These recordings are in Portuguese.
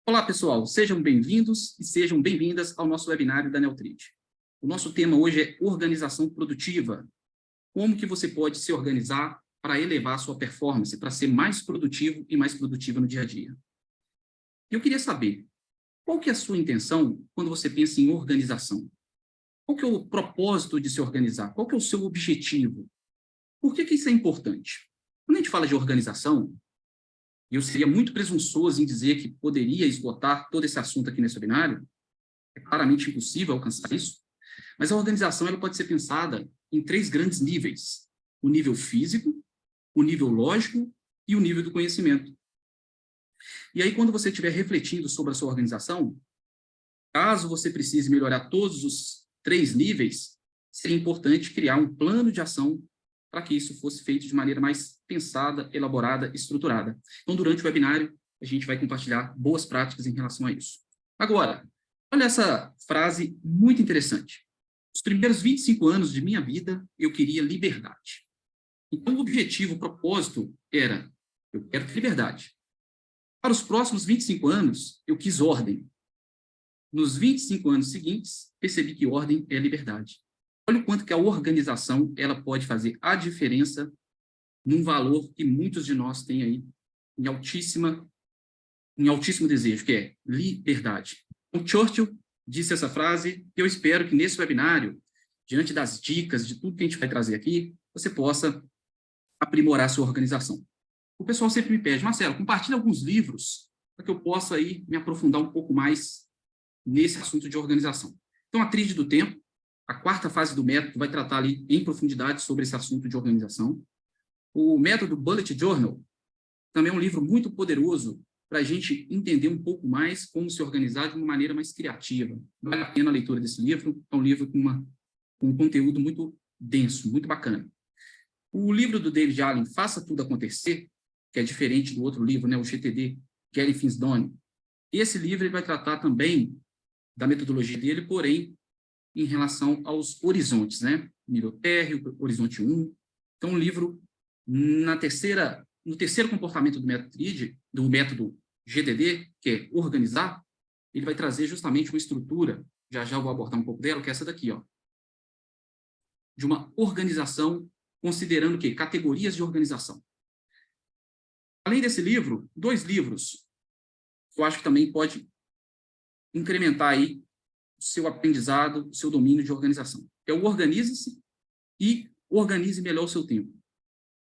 Olá, pessoal. Sejam bem-vindos e sejam bem-vindas ao nosso webinário da Neutrid. O nosso tema hoje é organização produtiva. Como que você pode se organizar para elevar a sua performance, para ser mais produtivo e mais produtiva no dia a dia. Eu queria saber, qual que é a sua intenção quando você pensa em organização? Qual que é o propósito de se organizar? Qual que é o seu objetivo? Por que isso é importante? Quando a gente fala de organização, e eu seria muito presunçoso em dizer que poderia esgotar todo esse assunto aqui nesse webinário, é claramente impossível alcançar isso, mas a organização ela pode ser pensada em três grandes níveis: o nível físico, o nível lógico e o nível do conhecimento. E aí, quando você estiver refletindo sobre a sua organização, caso você precise melhorar todos os três níveis, seria importante criar um plano de ação para que isso fosse feito de maneira mais pensada, elaborada, estruturada. Então, durante o webinário, a gente vai compartilhar boas práticas em relação a isso. Agora, olha essa frase muito interessante. Os primeiros 25 anos de minha vida, eu queria liberdade. Então, o objetivo, o propósito era, eu quero ter liberdade. Para os próximos 25 anos, eu quis ordem. Nos 25 anos seguintes, percebi que ordem é liberdade. Olha o quanto que a organização ela pode fazer a diferença num valor que muitos de nós têm aí em altíssimo desejo, que é liberdade. O Churchill disse essa frase, e eu espero que nesse webinário, diante das dicas, de tudo que a gente vai trazer aqui, você possa aprimorar a sua organização. O pessoal sempre me pede, Marcelo, compartilhe alguns livros para que eu possa aí me aprofundar um pouco mais nesse assunto de organização. Então, a tríade do tempo, a quarta fase do método, vai tratar ali em profundidade sobre esse assunto de organização. O método Bullet Journal também é um livro muito poderoso para a gente entender um pouco mais como se organizar de uma maneira mais criativa. Vale a pena a leitura desse livro, é um livro com um conteúdo muito denso, muito bacana. O livro do David Allen, Faça Tudo Acontecer, que é diferente do outro livro, né, o GTD, Getting Things Done. Esse livro ele vai tratar também da metodologia dele, porém, em relação aos horizontes, né? Nível térreo, horizonte 1. Então, um livro, no terceiro comportamento do método GTD, que é organizar, ele vai trazer justamente uma estrutura, já eu vou abordar um pouco dela, que é essa daqui, ó, de uma organização, considerando o quê? Categorias de organização. Além desse livro, dois livros, que eu acho que também pode incrementar aí o seu aprendizado, o seu domínio de organização. É o Organize-se e Organize Melhor o Seu Tempo.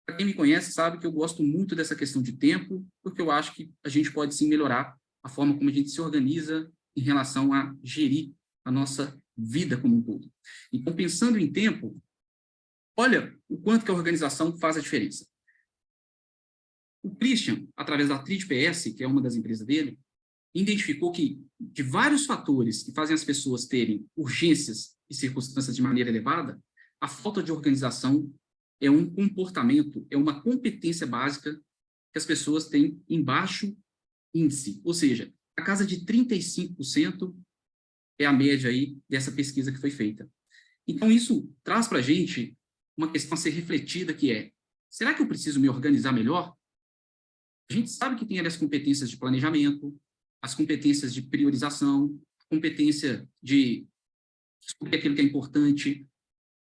Para quem me conhece sabe que eu gosto muito dessa questão de tempo, porque eu acho que a gente pode sim melhorar a forma como a gente se organiza em relação a gerir a nossa vida como um todo. Então, pensando em tempo, olha o quanto que a organização faz a diferença. O Christian, através da Trid PS, que é uma das empresas dele, identificou que, de vários fatores que fazem as pessoas terem urgências e circunstâncias de maneira elevada, a falta de organização é um comportamento, é uma competência básica que as pessoas têm em baixo índice. Ou seja, a casa de 35% é a média aí dessa pesquisa que foi feita. Então, isso traz para a gente uma questão a ser refletida, que é, será que eu preciso me organizar melhor? A gente sabe que tem ali as competências de planejamento, as competências de priorização, a competência de descobrir aquilo que é importante,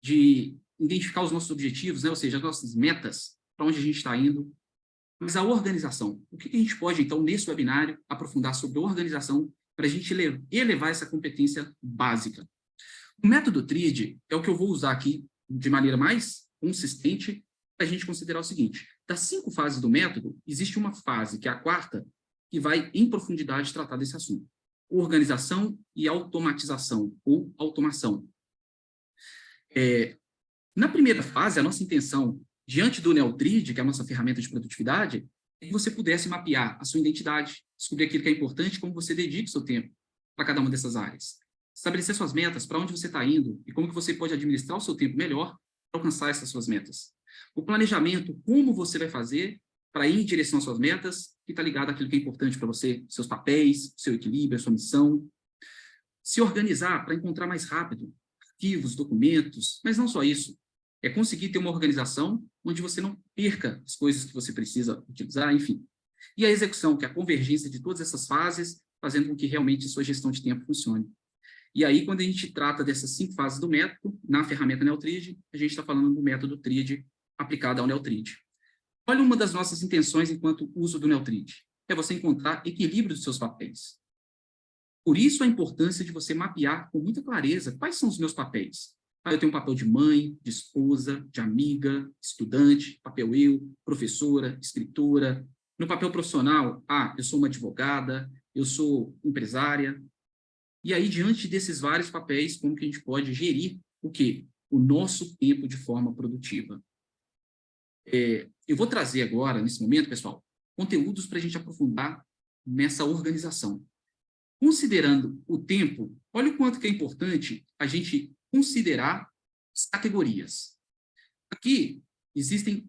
de identificar os nossos objetivos, né? Ou seja, as nossas metas, para onde a gente está indo. Mas a organização, o que a gente pode, então, nesse webinário, aprofundar sobre a organização para a gente elevar essa competência básica? O método TRID é o que eu vou usar aqui de maneira mais consistente para a gente considerar o seguinte: das 5 fases do método, existe uma fase, que é a quarta, que vai em profundidade tratar desse assunto. Organização e automatização, ou automação. Na primeira fase, a nossa intenção, diante do Neutrid, que é a nossa ferramenta de produtividade, é que você pudesse mapear a sua identidade, descobrir aquilo que é importante, como você dedica o seu tempo para cada uma dessas áreas. Estabelecer suas metas, para onde você está indo e como que você pode administrar o seu tempo melhor para alcançar essas suas metas. O planejamento, como você vai fazer para ir em direção às suas metas, que está ligado àquilo que é importante para você, seus papéis, seu equilíbrio, a sua missão. Se organizar para encontrar mais rápido arquivos, documentos, mas não só isso. É conseguir ter uma organização onde você não perca as coisas que você precisa utilizar, enfim. E a execução, que é a convergência de todas essas fases fazendo com que realmente sua gestão de tempo funcione. E aí, quando a gente trata dessas 5 fases do método, na ferramenta Neotrid, a gente está falando do método TRID aplicado ao Neotrid. Olha, uma das nossas intenções enquanto uso do Neotrid é você encontrar equilíbrio dos seus papéis. Por isso a importância de você mapear com muita clareza quais são os meus papéis. Eu tenho um papel de mãe, de esposa, de amiga, estudante, papel eu, professora, escritora. No papel profissional, eu sou uma advogada, eu sou empresária. E aí, diante desses vários papéis, como que a gente pode gerir o quê? O nosso tempo de forma produtiva. Eu vou trazer agora, nesse momento, pessoal, conteúdos para a gente aprofundar nessa organização. Considerando o tempo, olha o quanto que é importante a gente considerar as categorias. Aqui existem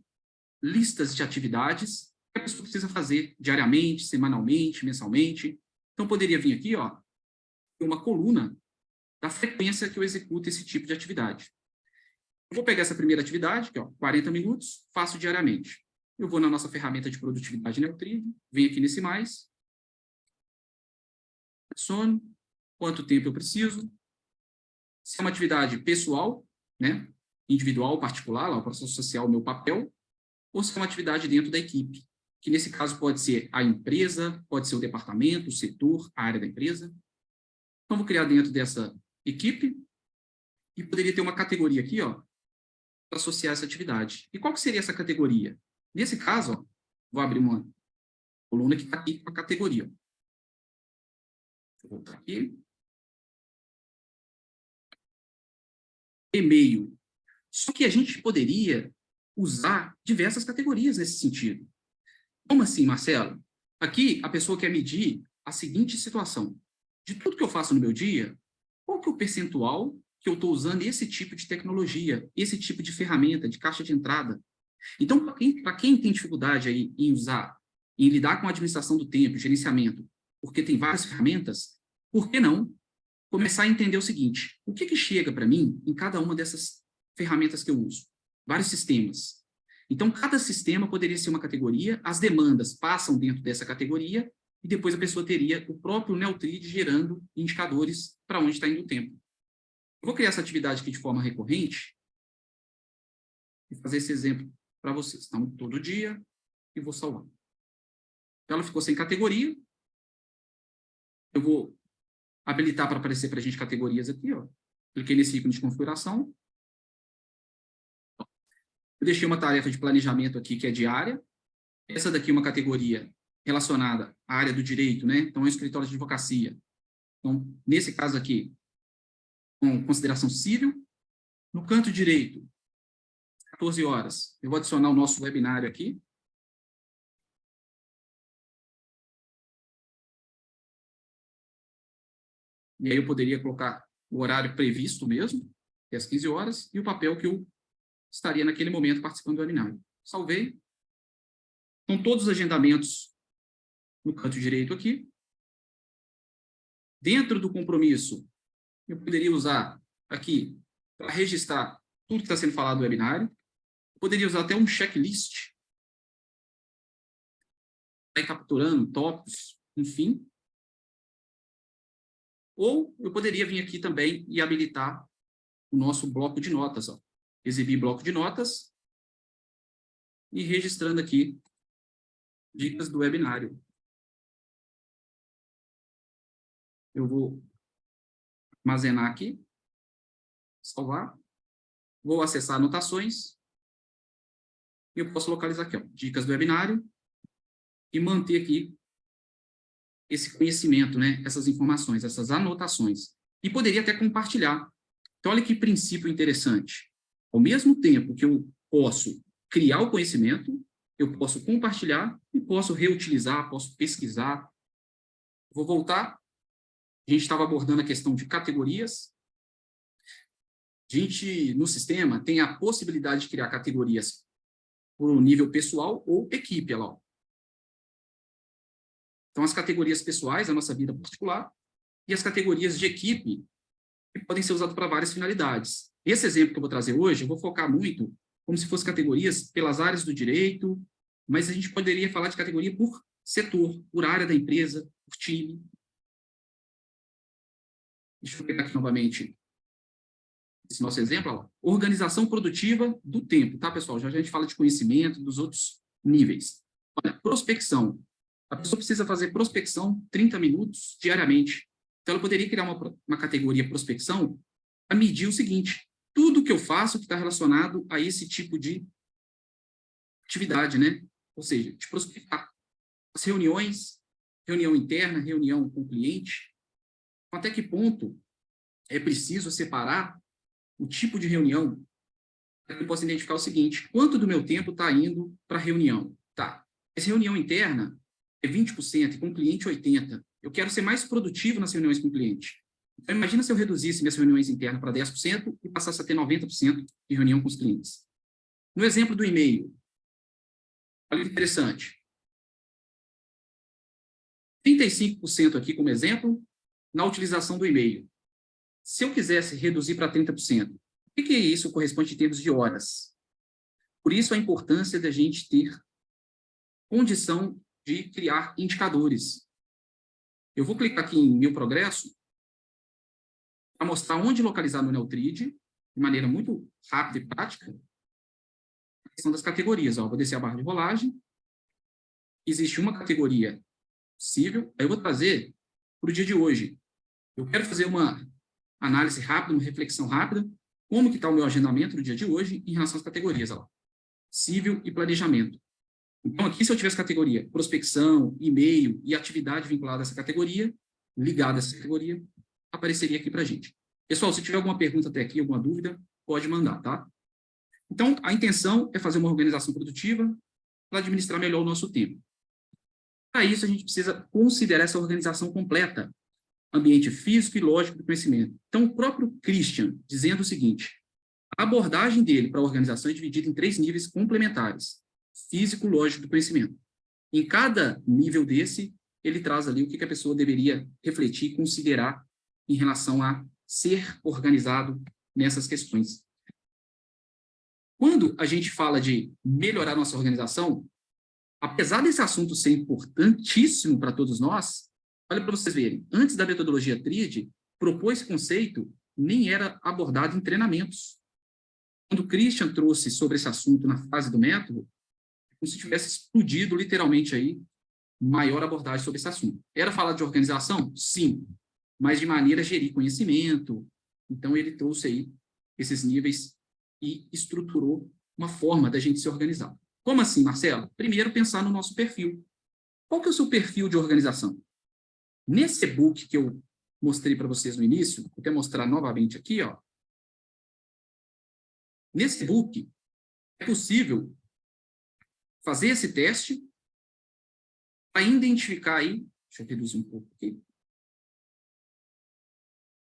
listas de atividades que a pessoa precisa fazer diariamente, semanalmente, mensalmente. Então, poderia vir aqui, uma coluna da frequência que eu executo esse tipo de atividade. Eu vou pegar essa primeira atividade, que é 40 minutos, faço diariamente. Eu vou na nossa ferramenta de produtividade Neotrid, venho aqui nesse mais, adiciono, quanto tempo eu preciso, se é uma atividade pessoal, né, individual, particular, lá o processo social, meu papel, ou se é uma atividade dentro da equipe, que nesse caso pode ser a empresa, pode ser o departamento, o setor, a área da empresa. Então, vou criar dentro dessa equipe e poderia ter uma categoria aqui, para associar essa atividade. E qual que seria essa categoria? Nesse caso, vou abrir uma coluna que está aqui com a categoria. Vou voltar aqui. E-mail. Só que a gente poderia usar diversas categorias nesse sentido. Como assim, Marcelo? Aqui, a pessoa quer medir a seguinte situação. De tudo que eu faço no meu dia, qual que é o percentual que eu estou usando esse tipo de tecnologia, esse tipo de ferramenta, de caixa de entrada? Então, para quem tem dificuldade aí em usar, em lidar com a administração do tempo, gerenciamento, porque tem várias ferramentas, por que não começar a entender o seguinte: o que chega para mim em cada uma dessas ferramentas que eu uso? Vários sistemas. Então, cada sistema poderia ser uma categoria, as demandas passam dentro dessa categoria, e depois a pessoa teria o próprio Neotrid gerando indicadores para onde está indo o tempo. Eu vou criar essa atividade aqui de forma recorrente e fazer esse exemplo para vocês. Então, todo dia, e vou salvar. Então, ela ficou sem categoria. Eu vou habilitar para aparecer para a gente categorias aqui. Cliquei nesse ícone de configuração. Eu deixei uma tarefa de planejamento aqui que é diária. Essa daqui é uma categoria relacionada à área do direito, né? Então, é um escritório de advocacia. Então, nesse caso aqui, com consideração civil. No canto direito, 14 horas, eu vou adicionar o nosso webinário aqui. E aí eu poderia colocar o horário previsto mesmo, que é às 15 horas, e o papel que eu estaria naquele momento participando do webinário. Salvei. Então, todos os agendamentos no canto direito aqui. Dentro do compromisso, eu poderia usar aqui para registrar tudo que está sendo falado no webinário. Eu poderia usar até um checklist, para ir capturando tópicos, enfim. Ou eu poderia vir aqui também e habilitar o nosso bloco de notas. Exibir bloco de notas e registrando aqui dicas do webinário. Eu vou armazenar aqui, salvar, vou acessar anotações e eu posso localizar aqui, dicas do webinário e manter aqui esse conhecimento, né, essas informações, essas anotações. E poderia até compartilhar. Então, olha que princípio interessante. Ao mesmo tempo que eu posso criar o conhecimento, eu posso compartilhar e posso reutilizar, posso pesquisar. Vou voltar. A gente estava abordando a questão de categorias. A gente, no sistema, tem a possibilidade de criar categorias por um nível pessoal ou equipe. Lá. Então, as categorias pessoais, a nossa vida particular, e as categorias de equipe, que podem ser usadas para várias finalidades. Esse exemplo que eu vou trazer hoje, eu vou focar muito como se fossem categorias pelas áreas do direito, mas a gente poderia falar de categoria por setor, por área da empresa, por time. Deixa eu pegar aqui novamente esse nosso exemplo. Ó. Organização produtiva do tempo, tá, pessoal? Já a gente fala de conhecimento, dos outros níveis. Olha, prospecção. A pessoa precisa fazer prospecção 30 minutos diariamente. Então, ela poderia criar uma categoria prospecção para medir o seguinte: tudo que eu faço que está relacionado a esse tipo de atividade, né? Ou seja, de prospectar. As reuniões, reunião interna, reunião com o cliente, até que ponto é preciso separar o tipo de reunião para que eu possa identificar o seguinte: quanto do meu tempo está indo para a reunião? Tá. Essa reunião interna é 20%, e com o cliente 80%. Eu quero ser mais produtivo nas reuniões com o cliente. Então, imagina se eu reduzisse minhas reuniões internas para 10% e passasse a ter 90% de reunião com os clientes. No exemplo do e-mail, olha que interessante. 35% aqui como exemplo na utilização do e-mail. Se eu quisesse reduzir para 30%, o que isso corresponde em termos de horas? Por isso a importância da gente ter condição de criar indicadores. Eu vou clicar aqui em Meu Progresso para mostrar onde localizar no Neutrid, de maneira muito rápida e prática, a questão das categorias. Ó, vou descer a barra de rolagem. Existe uma categoria possível. Aí eu vou trazer para o dia de hoje. Eu quero fazer uma análise rápida, uma reflexão rápida, como que está o meu agendamento no dia de hoje em relação às categorias. Ó. Civil e planejamento. Então, aqui, se eu tivesse categoria prospecção, e-mail e atividade vinculada a essa categoria, ligada a essa categoria, apareceria aqui para a gente. Pessoal, se tiver alguma pergunta até aqui, alguma dúvida, pode mandar, tá? Então, a intenção é fazer uma organização produtiva para administrar melhor o nosso tempo. Para isso, a gente precisa considerar essa organização completa, ambiente físico e lógico do conhecimento. Então, o próprio Christian, dizendo o seguinte: a abordagem dele para a organização é dividida em 3 níveis complementares: físico, lógico do conhecimento. Em cada nível desse, ele traz ali o que a pessoa deveria refletir e considerar em relação a ser organizado nessas questões. Quando a gente fala de melhorar nossa organização, apesar desse assunto ser importantíssimo para todos nós, olha para vocês verem, antes da metodologia TRID, propor esse conceito nem era abordado em treinamentos. Quando o Christian trouxe sobre esse assunto na fase do método, como se tivesse explodido literalmente aí maior abordagem sobre esse assunto. Era falar de organização? Sim, mas de maneira a gerir conhecimento. Então, ele trouxe aí esses níveis e estruturou uma forma da gente se organizar. Como assim, Marcelo? Primeiro, pensar no nosso perfil. Qual que é o seu perfil de organização? Nesse e-book que eu mostrei para vocês no início, vou até mostrar novamente aqui, ó. Nesse e-book, é possível fazer esse teste para identificar aí, deixa eu reduzir um pouco aqui,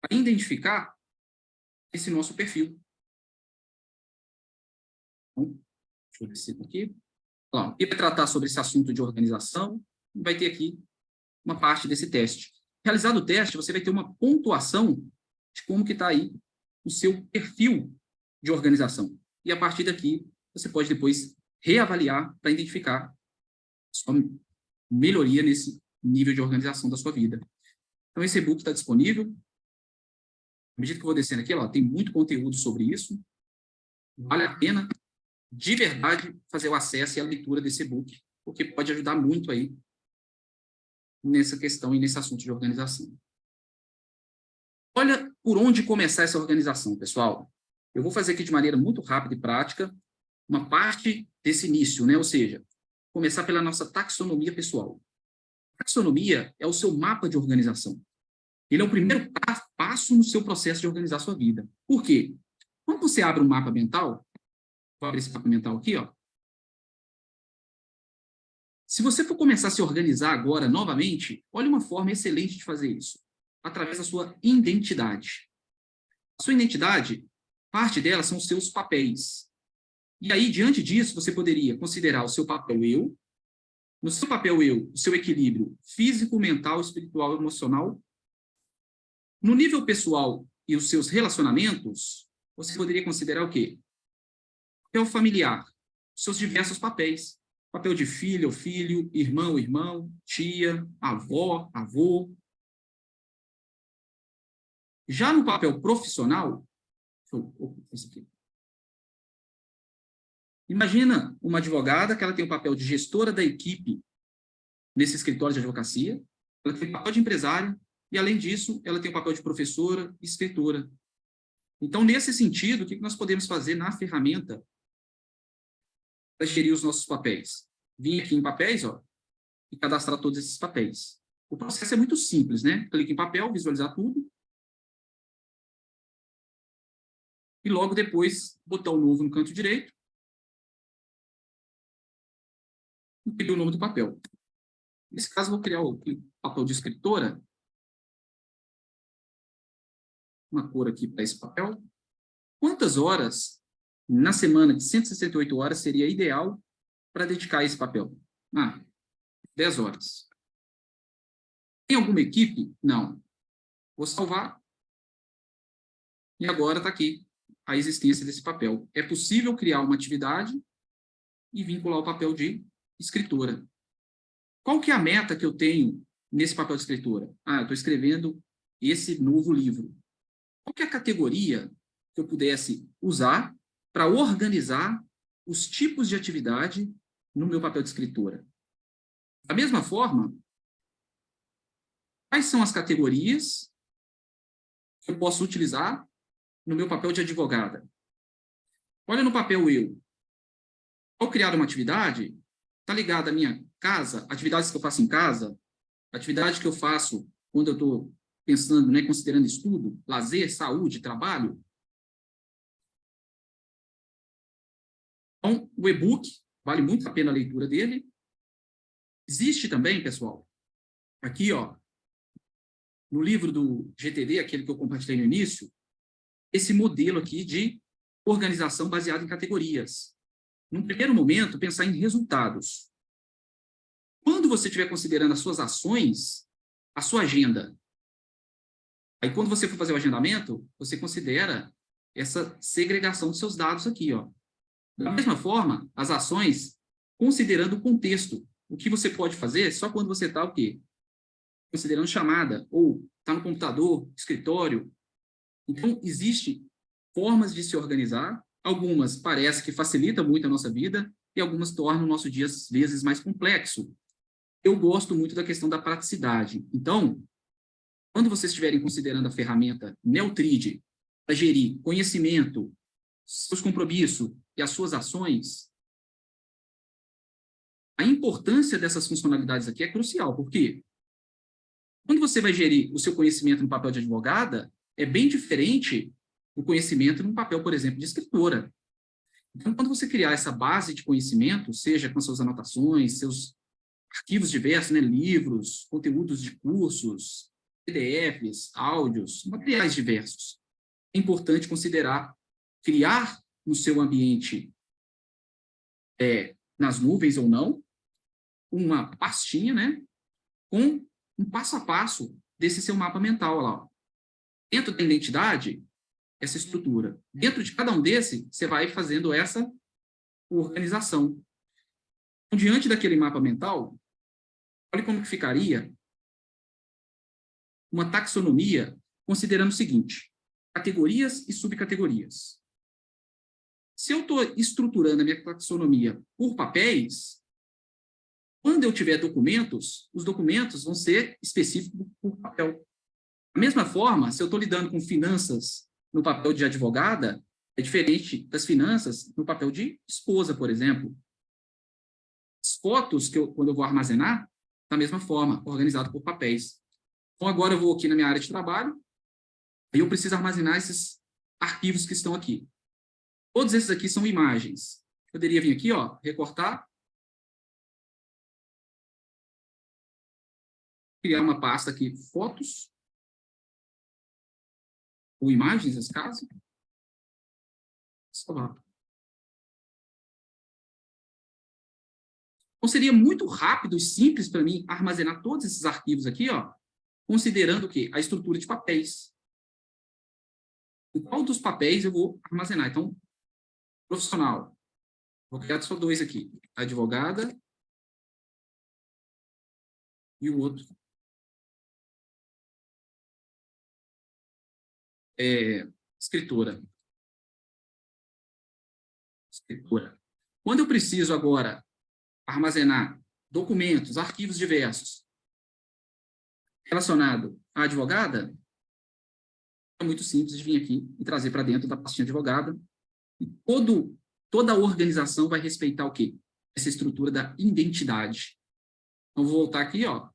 para identificar esse nosso perfil. Então, deixa eu descer aqui. Ó, e vai tratar sobre esse assunto de organização, e vai ter aqui uma parte desse teste. Realizado o teste, você vai ter uma pontuação de como que está aí o seu perfil de organização. E a partir daqui, você pode depois reavaliar para identificar sua melhoria nesse nível de organização da sua vida. Então, esse e-book está disponível. À medida que eu vou descendo aqui, ó, tem muito conteúdo sobre isso. Vale a pena, de verdade, fazer o acesso e a leitura desse e-book, porque pode ajudar muito aí nessa questão e nesse assunto de organização. Olha por onde começar essa organização, pessoal. Eu vou fazer aqui de maneira muito rápida e prática uma parte desse início, né? Ou seja, começar pela nossa taxonomia pessoal. A taxonomia é o seu mapa de organização. Ele é o primeiro passo no seu processo de organizar a sua vida. Por quê? Quando você abre um mapa mental, vou abrir esse mapa mental aqui, ó. Se você for começar a se organizar agora novamente, olha uma forma excelente de fazer isso, através da sua identidade. A sua identidade, parte dela são os seus papéis. E aí, diante disso, você poderia considerar o seu papel eu, no seu papel eu, o seu equilíbrio físico, mental, espiritual e emocional. No nível pessoal e os seus relacionamentos, você poderia considerar o quê? Papel familiar, seus diversos papéis. Papel de filho ou filho, irmão, irmão, tia, avó, avô. Já no papel profissional, isso aqui. Imagina uma advogada que ela tem o papel de gestora da equipe nesse escritório de advocacia, ela tem o papel de empresária e, além disso, ela tem o papel de professora e escritora. Então, nesse sentido, o que nós podemos fazer na ferramenta para gerir os nossos papéis? Vim aqui em papéis, ó, e cadastrar todos esses papéis. O processo é muito simples, né? Clique em papel, visualizar tudo. E logo depois, botão novo no canto direito. E pedir o nome do papel. Nesse caso, vou criar o papel de escritora. Uma cor aqui para esse papel. Quantas horas na semana de 168 horas seria ideal para dedicar a esse papel? 10 horas. Tem alguma equipe? Não. Vou salvar. E agora está aqui a existência desse papel. É possível criar uma atividade e vincular o papel de escritora. Qual que é a meta que eu tenho nesse papel de escritora? Eu estou escrevendo esse novo livro. Qual que é a categoria que eu pudesse usar para organizar os tipos de atividade no meu papel de escritora? Da mesma forma, quais são as categorias que eu posso utilizar no meu papel de advogada? Olha no papel eu. Ao criar uma atividade, está ligada à minha casa, atividades que eu faço em casa, atividade que eu faço quando eu estou pensando, né, considerando estudo, lazer, saúde, trabalho. Então, o e-book, vale muito a pena a leitura dele. Existe também, pessoal, aqui, ó, no livro do GTD, aquele que eu compartilhei no início, esse modelo aqui de organização baseada em categorias. Num primeiro momento, pensar em resultados. Quando você estiver considerando as suas ações, a sua agenda. Aí, quando você for fazer o agendamento, você considera essa segregação dos seus dados aqui, ó. Da mesma forma, as ações, considerando o contexto. O que você pode fazer só quando você está o quê? Considerando chamada, ou está no computador, escritório. Então, existem formas de se organizar. Algumas parece que facilitam muito a nossa vida e algumas tornam o nosso dia, às vezes, mais complexo. Eu gosto muito da questão da praticidade. Então, quando vocês estiverem considerando a ferramenta Neutrid para gerir conhecimento, seus compromissos e as suas ações, a importância dessas funcionalidades aqui é crucial, porque quando você vai gerir o seu conhecimento no papel de advogada, é bem diferente do conhecimento no papel, por exemplo, de escritora. Então, quando você criar essa base de conhecimento, seja com suas anotações, seus arquivos diversos, né, livros, conteúdos de cursos, PDFs, áudios, materiais diversos, é importante considerar criar no seu ambiente, nas nuvens ou não, uma pastinha, né, com um passo a passo desse seu mapa mental lá. Ó. Dentro da identidade, essa estrutura. Dentro de cada um desse, você vai fazendo essa organização. Então, diante daquele mapa mental, olha como que ficaria uma taxonomia, considerando o seguinte, categorias e subcategorias. Se eu estou estruturando a minha taxonomia por papéis, quando eu tiver documentos, os documentos vão ser específicos por papel. Da mesma forma, se eu estou lidando com finanças no papel de advogada, é diferente das finanças no papel de esposa, por exemplo. As fotos, quando eu vou armazenar, da mesma forma, organizado por papéis. Então, agora eu vou aqui na minha área de trabalho, e eu preciso armazenar esses arquivos que estão aqui. Todos esses aqui são imagens. Eu poderia vir aqui, ó, recortar, criar uma pasta aqui, fotos, ou imagens, nesse caso. Salvar. Então, seria muito rápido e simples para mim armazenar todos esses arquivos aqui, ó, considerando o quê? A estrutura de papéis. E qual dos papéis eu vou armazenar? Então, profissional. Vou criar só dois aqui. Advogada e o outro escritora. Quando eu preciso agora armazenar documentos, arquivos diversos relacionado à advogada, é muito simples de vir aqui e trazer para dentro da pastinha advogada. E toda a organização vai respeitar o quê? Essa estrutura da identidade. Então, vou voltar aqui, ó.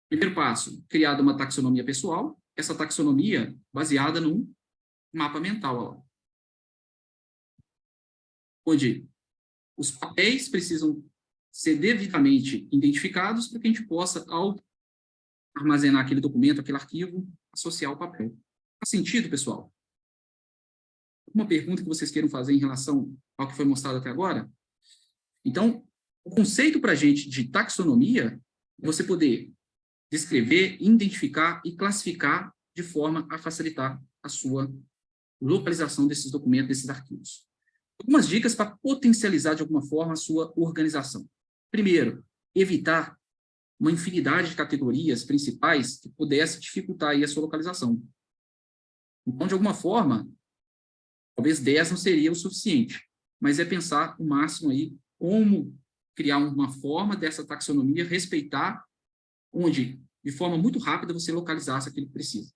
Primeiro passo, criada uma taxonomia pessoal. Essa taxonomia baseada num mapa mental, ó. Onde os papéis precisam ser devidamente identificados para que a gente possa, ao armazenar aquele documento, aquele arquivo, associar o papel. Faz sentido, pessoal? Uma pergunta que vocês queiram fazer em relação ao que foi mostrado até agora? Então, o conceito para a gente de taxonomia é você poder descrever, identificar e classificar de forma a facilitar a sua localização desses documentos, desses arquivos. Algumas dicas para potencializar de alguma forma a sua organização. Primeiro, evitar uma infinidade de categorias principais que pudesse dificultar aí a sua localização. Então, de alguma forma, talvez 10 não seria o suficiente, mas é pensar o máximo aí como criar uma forma dessa taxonomia respeitar onde, de forma muito rápida, você localizasse aquilo que precisa.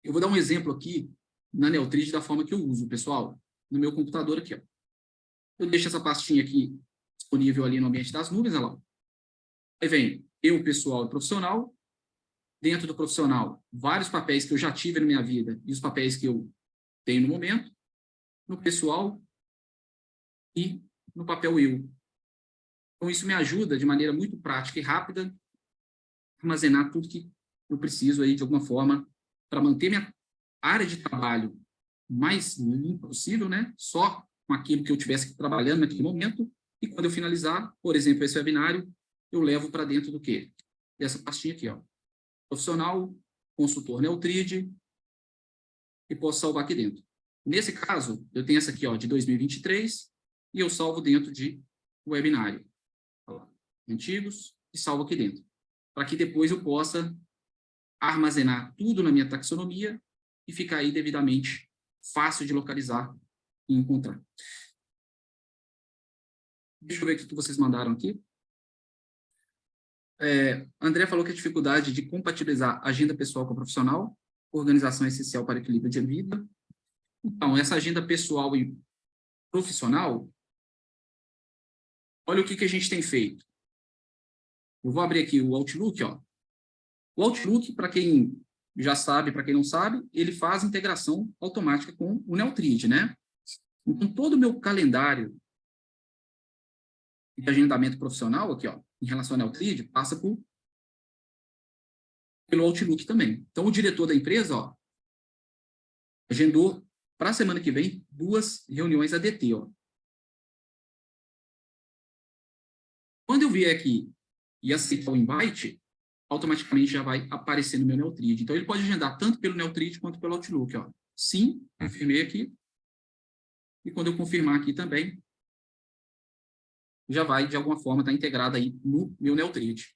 Eu vou dar um exemplo aqui na Neotrid da forma que eu uso, pessoal, no meu computador aqui, ó. Eu deixo essa pastinha aqui disponível ali no ambiente das nuvens, olha lá. Aí vem eu, pessoal e profissional. Dentro do profissional, vários papéis que eu já tive na minha vida e os papéis que eu tenho no momento. No pessoal e no papel eu. Então, isso me ajuda, de maneira muito prática e rápida, a armazenar tudo que eu preciso aí, de alguma forma, para manter minha área de trabalho mais limpa possível, né? Só com aquilo que eu estivesse trabalhando naquele momento. E quando eu finalizar, por exemplo, esse webinário, eu levo para dentro do quê? Dessa pastinha aqui, ó. Profissional, consultor Neotrid, e posso salvar aqui dentro. Nesse caso, eu tenho essa aqui, ó, de 2023, e eu salvo dentro de webinário. Antigos, e salvo aqui dentro. Para que depois eu possa armazenar tudo na minha taxonomia e ficar aí devidamente fácil de localizar e encontrar. Deixa eu ver o que vocês mandaram aqui. André falou que a dificuldade de compatibilizar agenda pessoal com a profissional, organização é essencial para o equilíbrio de vida. Então, essa agenda pessoal e profissional, olha o que a gente tem feito. Eu vou abrir aqui o Outlook, ó. O Outlook, para quem já sabe, para quem não sabe, ele faz integração automática com o Neotrid, né? Então, todo o meu calendário de agendamento profissional aqui, ó, em relação ao Neotrid, passa pelo Outlook também. Então, o diretor da empresa, ó, agendou para a semana que vem 2 reuniões ADT, ó. Quando eu vier aqui e aceitar o invite, automaticamente já vai aparecer no meu Neotrid. Então, ele pode agendar tanto pelo Neotrid quanto pelo Outlook, ó. Sim, confirmei aqui. E quando eu confirmar aqui também, já vai, de alguma forma, estar integrado aí no meu Neotrid.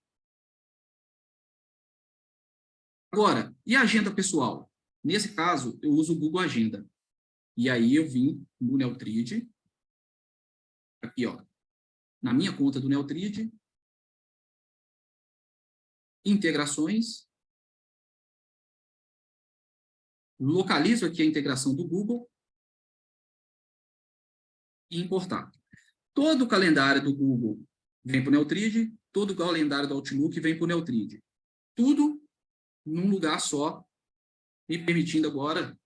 Agora, e a agenda pessoal? Nesse caso, eu uso o Google Agenda. E aí eu vim no Neotrid, aqui, ó, na minha conta do Neotrid, integrações, localizo aqui a integração do Google e importar. Todo o calendário do Google vem para o Neotrid, todo o calendário do Outlook vem para o Neotrid. Tudo num lugar só, me permitindo agora,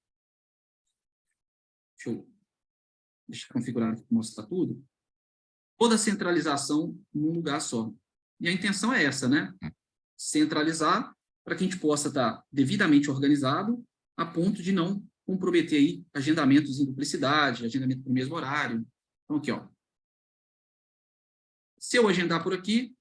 deixa eu configurar aqui para mostrar tudo, toda a centralização num lugar só. E a intenção é essa, né? Centralizar para que a gente possa estar devidamente organizado a ponto de não comprometer aí agendamentos em duplicidade, agendamento para o mesmo horário. Então, aqui, ó. Se eu agendar por aqui,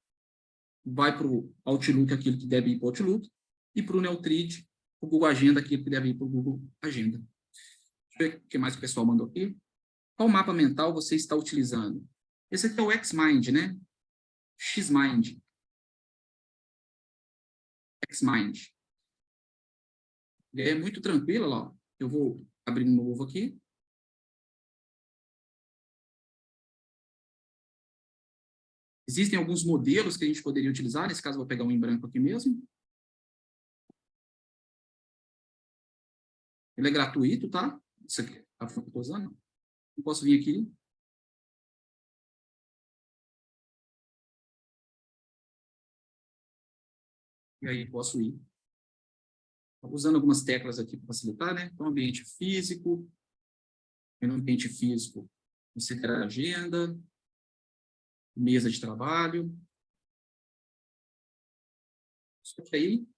vai para o Outlook aquilo que deve ir para o Outlook, e para o Neotrid, o Google Agenda, aquilo que deve ir para o Google Agenda. Deixa eu ver o que mais o pessoal mandou aqui. Qual mapa mental você está utilizando? Esse aqui é o Xmind, né? Xmind. Xmind. É muito tranquilo, ó. Eu vou abrir um novo aqui. Existem alguns modelos que a gente poderia utilizar. Nesse caso, eu vou pegar um em branco aqui mesmo. Ele é gratuito, tá? Isso aqui, a que eu estou usando. Eu posso vir aqui. E aí posso ir. Usando algumas teclas aqui para facilitar, né? Então, ambiente físico. E no ambiente físico, considerar agenda, mesa de trabalho. Só que aí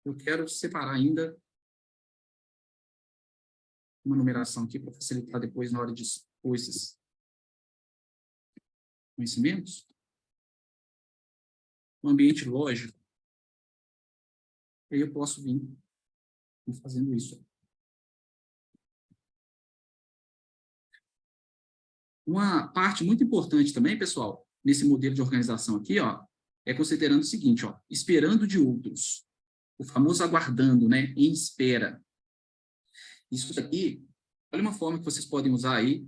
eu quero separar ainda uma numeração aqui para facilitar depois na hora de expor esses conhecimentos. Um ambiente lógico. Aí eu posso vir fazendo isso. Uma parte muito importante também, pessoal, nesse modelo de organização aqui, ó, é considerando o seguinte, ó, esperando de outros. O famoso aguardando, né, em espera. Isso daqui, olha uma forma que vocês podem usar aí,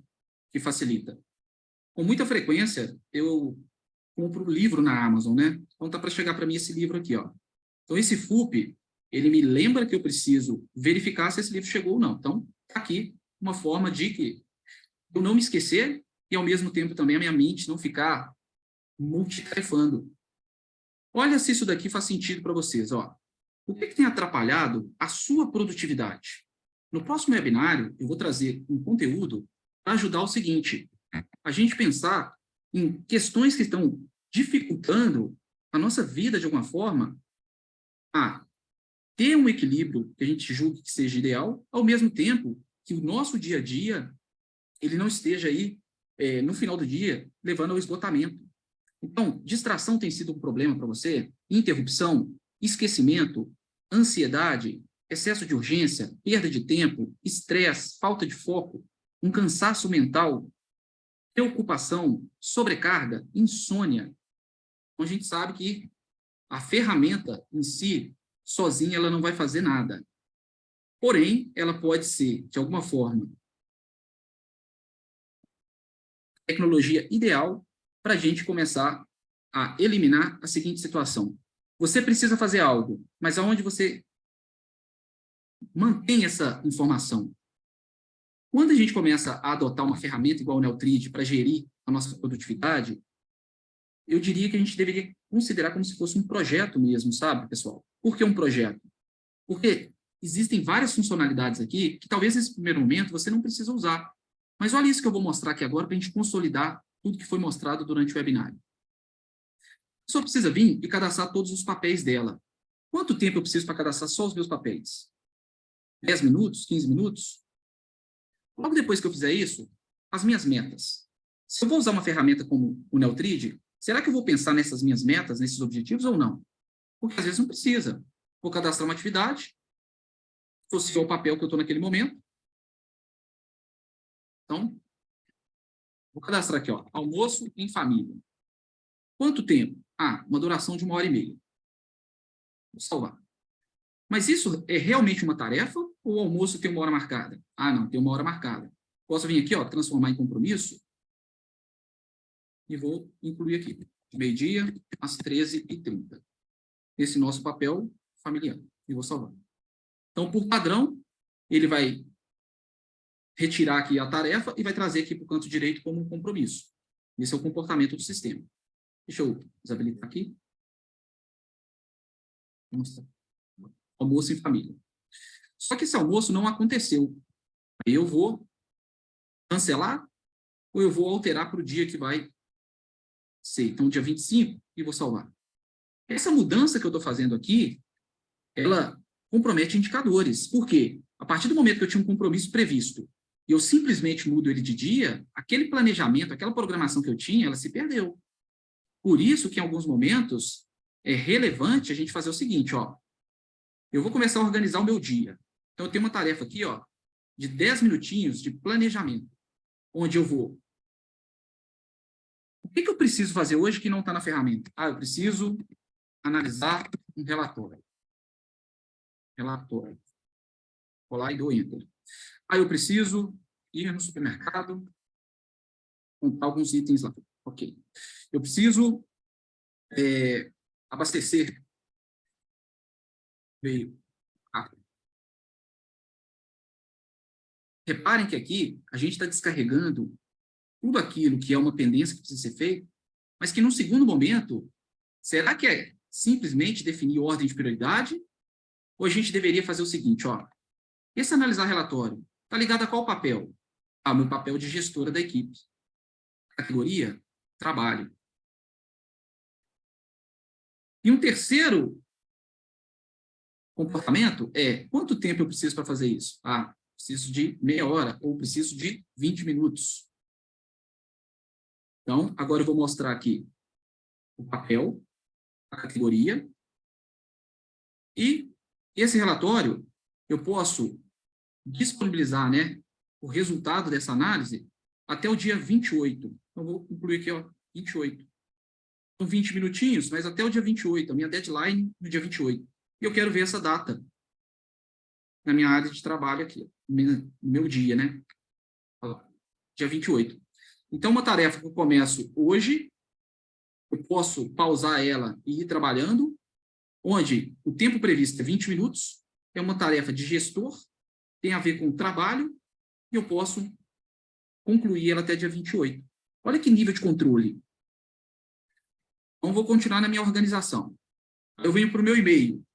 que facilita. Com muita frequência, eu compro livro na Amazon, né? Então tá para chegar para mim esse livro aqui, ó. Então esse FUP, ele me lembra que eu preciso verificar se esse livro chegou ou não. Então, tá aqui uma forma de que eu não me esquecer e, ao mesmo tempo, também a minha mente não ficar multitarefando. Olha se isso daqui faz sentido para vocês, ó. O que tem atrapalhado a sua produtividade? No próximo webinário, eu vou trazer um conteúdo para ajudar o seguinte, a gente pensar em questões que estão dificultando a nossa vida de alguma forma a ter um equilíbrio que a gente julgue que seja ideal, ao mesmo tempo que o nosso dia a dia ele não esteja aí, no final do dia, levando ao esgotamento. Então, distração tem sido um problema para você? Interrupção, esquecimento, ansiedade, excesso de urgência, perda de tempo, estresse, falta de foco, um cansaço mental, preocupação, sobrecarga, insônia. Então, a gente sabe que a ferramenta em si, sozinha, ela não vai fazer nada. Porém, ela pode ser, de alguma forma, tecnologia ideal para a gente começar a eliminar a seguinte situação. Você precisa fazer algo, mas aonde você mantém essa informação? Quando a gente começa a adotar uma ferramenta igual o Neutrid para gerir a nossa produtividade, eu diria que a gente deveria considerar como se fosse um projeto mesmo, sabe, pessoal? Por que um projeto? Porque existem várias funcionalidades aqui que talvez nesse primeiro momento você não precisa usar. Mas olha isso que eu vou mostrar aqui agora para a gente consolidar tudo que foi mostrado durante o webinário. Só precisa vir e cadastrar todos os papéis dela. Quanto tempo eu preciso para cadastrar só os meus papéis? 10 minutos? 15 minutos? Logo depois que eu fizer isso, as minhas metas. Se eu vou usar uma ferramenta como o Neutrid, será que eu vou pensar nessas minhas metas, nesses objetivos ou não? Porque às vezes não precisa. Vou cadastrar uma atividade, associar o papel que eu estou naquele momento. Então, vou cadastrar aqui, ó, almoço em família. Quanto tempo? Ah, uma duração de 1h30. Vou salvar. Mas isso é realmente uma tarefa ou o almoço tem uma hora marcada? Ah, não, tem uma hora marcada. Posso vir aqui, ó, transformar em compromisso e vou incluir aqui, meio-dia às 13h30. Esse nosso papel familiar. E vou salvar. Então, por padrão, ele vai retirar aqui a tarefa e vai trazer aqui para o canto direito como um compromisso. Esse é o comportamento do sistema. Deixa eu desabilitar aqui. Vou mostrar. Almoço em família. Só que esse almoço não aconteceu. Aí eu vou cancelar ou eu vou alterar para o dia que vai ser. Então, dia 25, e vou salvar. Essa mudança que eu estou fazendo aqui, ela compromete indicadores. Por quê? A partir do momento que eu tinha um compromisso previsto e eu simplesmente mudo ele de dia, aquele planejamento, aquela programação que eu tinha, ela se perdeu. Por isso que, em alguns momentos, é relevante a gente fazer o seguinte, ó. Eu vou começar a organizar o meu dia. Então, eu tenho uma tarefa aqui, ó, de 10 minutinhos de planejamento, onde eu vou. O que eu preciso fazer hoje que não está na ferramenta? Ah, eu preciso analisar um relatório. Relatório. Vou lá e dou Enter. Aí eu preciso ir no supermercado, comprar alguns itens lá. Ok. Eu preciso abastecer veio. Reparem que aqui a gente está descarregando tudo aquilo que é uma pendência que precisa ser feito, mas que, num segundo momento, será que é simplesmente definir ordem de prioridade? Ou a gente deveria fazer o seguinte, ó, esse analisar relatório está ligado a qual papel? Ah, meu papel de gestora da equipe. Categoria, trabalho. E um terceiro comportamento é, quanto tempo eu preciso para fazer isso? Ah, preciso de meia hora, ou preciso de 20 minutos. Então, agora eu vou mostrar aqui o papel, a categoria, e esse relatório eu posso disponibilizar, né, o resultado dessa análise até o dia 28. Então, vou incluir aqui, ó, 28. São 20 minutinhos, mas até o dia 28, a minha deadline no dia 28. E eu quero ver essa data na minha área de trabalho aqui, no meu dia, né? Dia 28. Então, uma tarefa que eu começo hoje, eu posso pausar ela e ir trabalhando, onde o tempo previsto é 20 minutos, é uma tarefa de gestor, tem a ver com o trabalho, e eu posso concluir ela até dia 28. Olha que nível de controle. Então, vou continuar na minha organização. Eu venho para o meu e-mail.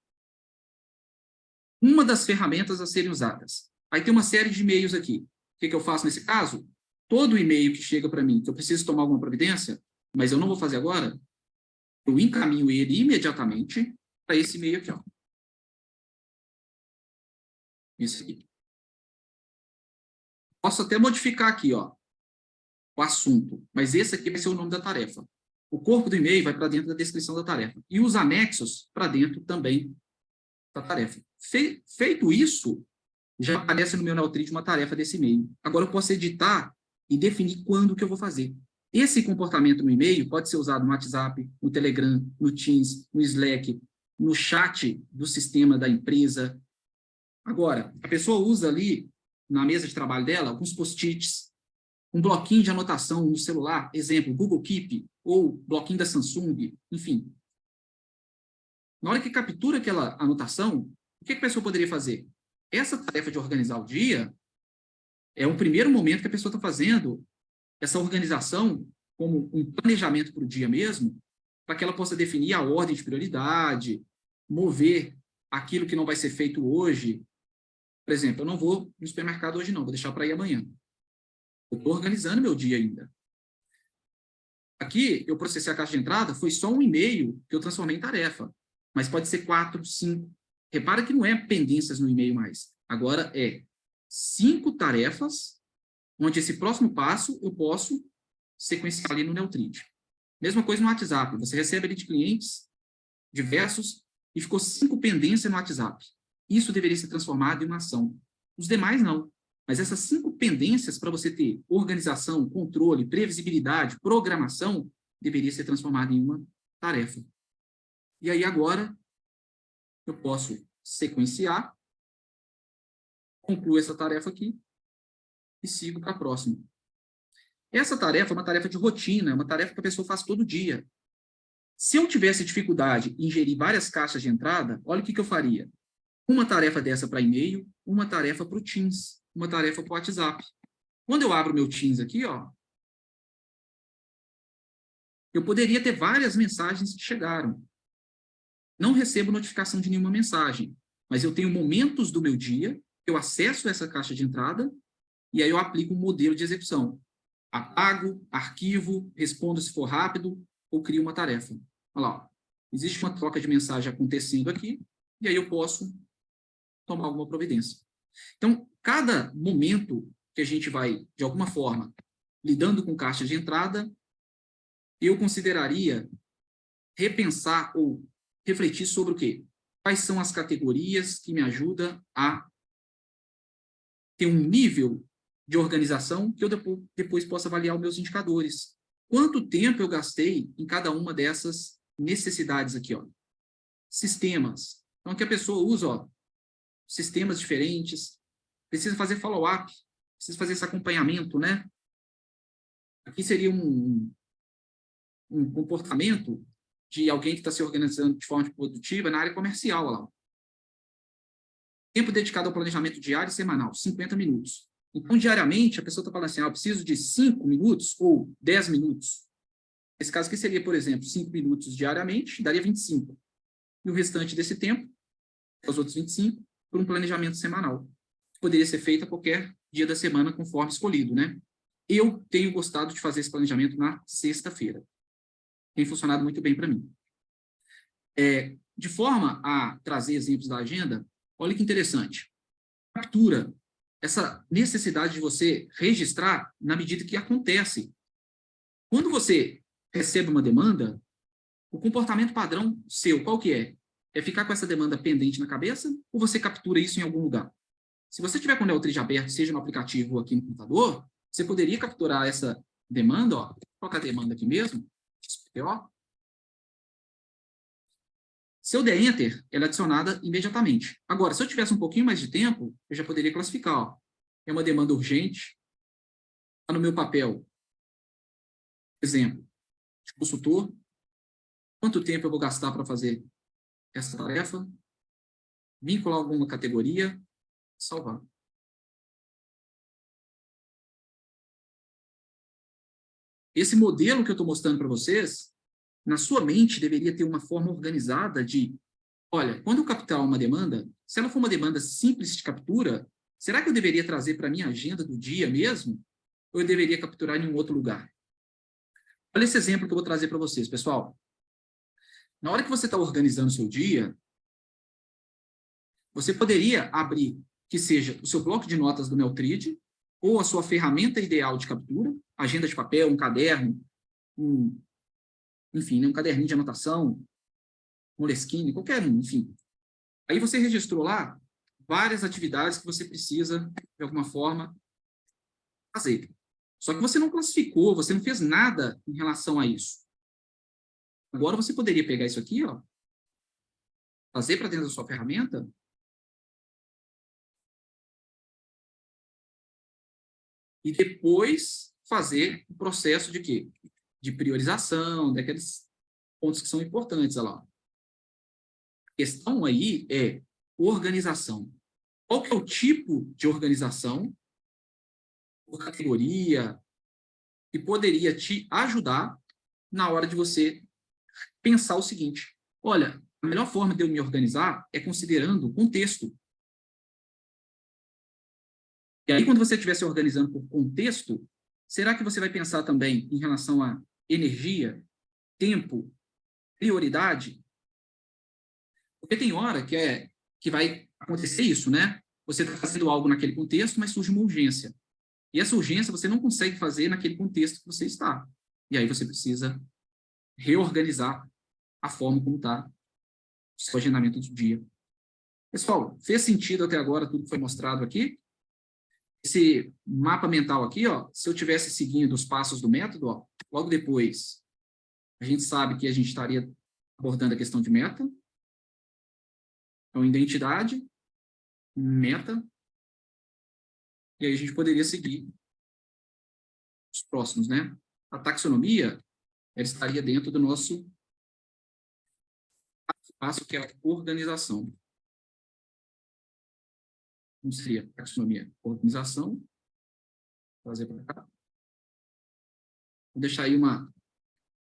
Uma das ferramentas a serem usadas. Aí tem uma série de e-mails aqui. O que eu faço nesse caso? Todo e-mail que chega para mim, que eu preciso tomar alguma providência, mas eu não vou fazer agora, eu encaminho ele imediatamente para esse e-mail aqui, ó. Esse aqui. Posso até modificar aqui, ó, o assunto, mas esse aqui vai ser o nome da tarefa. O corpo do e-mail vai para dentro da descrição da tarefa. E os anexos para dentro também da tarefa. Feito isso, já aparece no meu Neutrid uma tarefa desse e-mail. Agora eu posso editar e definir quando que eu vou fazer. Esse comportamento no e-mail pode ser usado no WhatsApp, no Telegram, no Teams, no Slack, no chat do sistema da empresa. Agora, a pessoa usa ali, na mesa de trabalho dela, alguns post-its, um bloquinho de anotação no celular, exemplo, Google Keep, ou bloquinho da Samsung, enfim. Na hora que captura aquela anotação, o que a pessoa poderia fazer? Essa tarefa de organizar o dia é o primeiro momento que a pessoa está fazendo essa organização como um planejamento para o dia mesmo, para que ela possa definir a ordem de prioridade, mover aquilo que não vai ser feito hoje. Por exemplo, eu não vou no supermercado hoje não, vou deixar para ir amanhã. Eu estou organizando meu dia ainda. Aqui, eu processei a caixa de entrada, foi só um e-mail que eu transformei em tarefa. Mas pode ser 4, 5. Repara que não é pendências no e-mail mais. Agora é 5 tarefas, onde esse próximo passo eu posso sequenciar ali no Neutrid. Mesma coisa no WhatsApp. Você recebe ali de clientes diversos e ficou 5 pendências no WhatsApp. Isso deveria ser transformado em uma ação. Os demais não. Mas essas 5 pendências para você ter organização, controle, previsibilidade, programação, deveria ser transformada em uma tarefa. E aí agora eu posso sequenciar, concluo essa tarefa aqui e sigo para a próxima. Essa tarefa é uma tarefa de rotina, é uma tarefa que a pessoa faz todo dia. Se eu tivesse dificuldade em gerir várias caixas de entrada, olha o que eu faria. Uma tarefa dessa para e-mail, uma tarefa para o Teams, uma tarefa para o WhatsApp. Quando eu abro meu Teams aqui, ó, eu poderia ter várias mensagens que chegaram. Não recebo notificação de nenhuma mensagem, mas eu tenho momentos do meu dia, eu acesso essa caixa de entrada e aí eu aplico um modelo de execução. Apago, arquivo, respondo se for rápido ou crio uma tarefa. Olha lá, ó. Existe uma troca de mensagem acontecendo aqui e aí eu posso tomar alguma providência. Então, cada momento que a gente vai, de alguma forma, lidando com caixa de entrada, eu consideraria repensar ou refletir sobre o quê? Quais são as categorias que me ajudam a ter um nível de organização que eu depois possa avaliar os meus indicadores. Quanto tempo eu gastei em cada uma dessas necessidades aqui, ó? Sistemas. Então, que a pessoa usa, ó, sistemas diferentes, precisa fazer follow-up, precisa fazer esse acompanhamento, né? Aqui seria um comportamento de alguém que está se organizando de forma produtiva na área comercial. Lá. Tempo dedicado ao planejamento diário e semanal, 50 minutos. Então, diariamente, a pessoa está falando assim, eu preciso de 5 minutos ou 10 minutos. Nesse caso aqui seria, por exemplo, 5 minutos diariamente, daria 25. E o restante desse tempo, os outros 25, por um planejamento semanal. Poderia ser feito a qualquer dia da semana, conforme escolhido, né? Eu tenho gostado de fazer esse planejamento na sexta-feira. Tem funcionado muito bem para mim. De forma a trazer exemplos da agenda, olha que interessante. Captura essa necessidade de você registrar na medida que acontece. Quando você recebe uma demanda, o comportamento padrão seu, qual que é? É ficar com essa demanda pendente na cabeça ou você captura isso em algum lugar? Se você tiver com o Neotrid aberto, seja no aplicativo ou aqui no computador, você poderia capturar essa demanda, ó, coloca a demanda aqui mesmo, ó. Se eu der Enter, ela é adicionada imediatamente. Agora, se eu tivesse um pouquinho mais de tempo, eu já poderia classificar, ó. É uma demanda urgente, está no meu papel. Exemplo, de consultor, quanto tempo eu vou gastar para fazer essa tarefa, vincular alguma categoria, salvar. Esse modelo que eu estou mostrando para vocês, na sua mente deveria ter uma forma organizada de, olha, quando eu captar uma demanda, se ela for uma demanda simples de captura, será que eu deveria trazer para a minha agenda do dia mesmo? Ou eu deveria capturar em um outro lugar? Olha esse exemplo que eu vou trazer para vocês, pessoal. Na hora que você está organizando o seu dia, você poderia abrir que seja o seu bloco de notas do Neotrid ou a sua ferramenta ideal de captura, agenda de papel, um caderno, enfim, né, um caderninho de anotação, Moleskine, qualquer um, enfim. Aí você registrou lá várias atividades que você precisa, de alguma forma, fazer. Só que você não classificou, você não fez nada em relação a isso. Agora você poderia pegar isso aqui, ó, trazer para dentro da sua ferramenta e depois fazer o processo de quê? De priorização, daqueles pontos que são importantes, olha lá. A questão aí é organização. Qual que é o tipo de organização, por categoria, que poderia te ajudar na hora de você pensar o seguinte, olha, a melhor forma de eu me organizar é considerando o contexto. E aí, quando você estiver se organizando por contexto, será que você vai pensar também em relação a energia, tempo, prioridade? Porque tem hora que vai acontecer isso, né? Você está fazendo algo naquele contexto, mas surge uma urgência. E essa urgência você não consegue fazer naquele contexto que você está. E aí você precisa reorganizar a forma como está o seu agendamento do dia. Pessoal, fez sentido até agora tudo que foi mostrado aqui? Esse mapa mental aqui, ó, se eu tivesse seguindo os passos do método, ó, logo depois, a gente sabe que a gente estaria abordando a questão de meta. Então, identidade, meta, e aí a gente poderia seguir os próximos, né? A taxonomia, ela estaria dentro do nosso passo, que é a organização. Como seria a taxonomia? Organização, trazer para cá. Vou deixar aí uma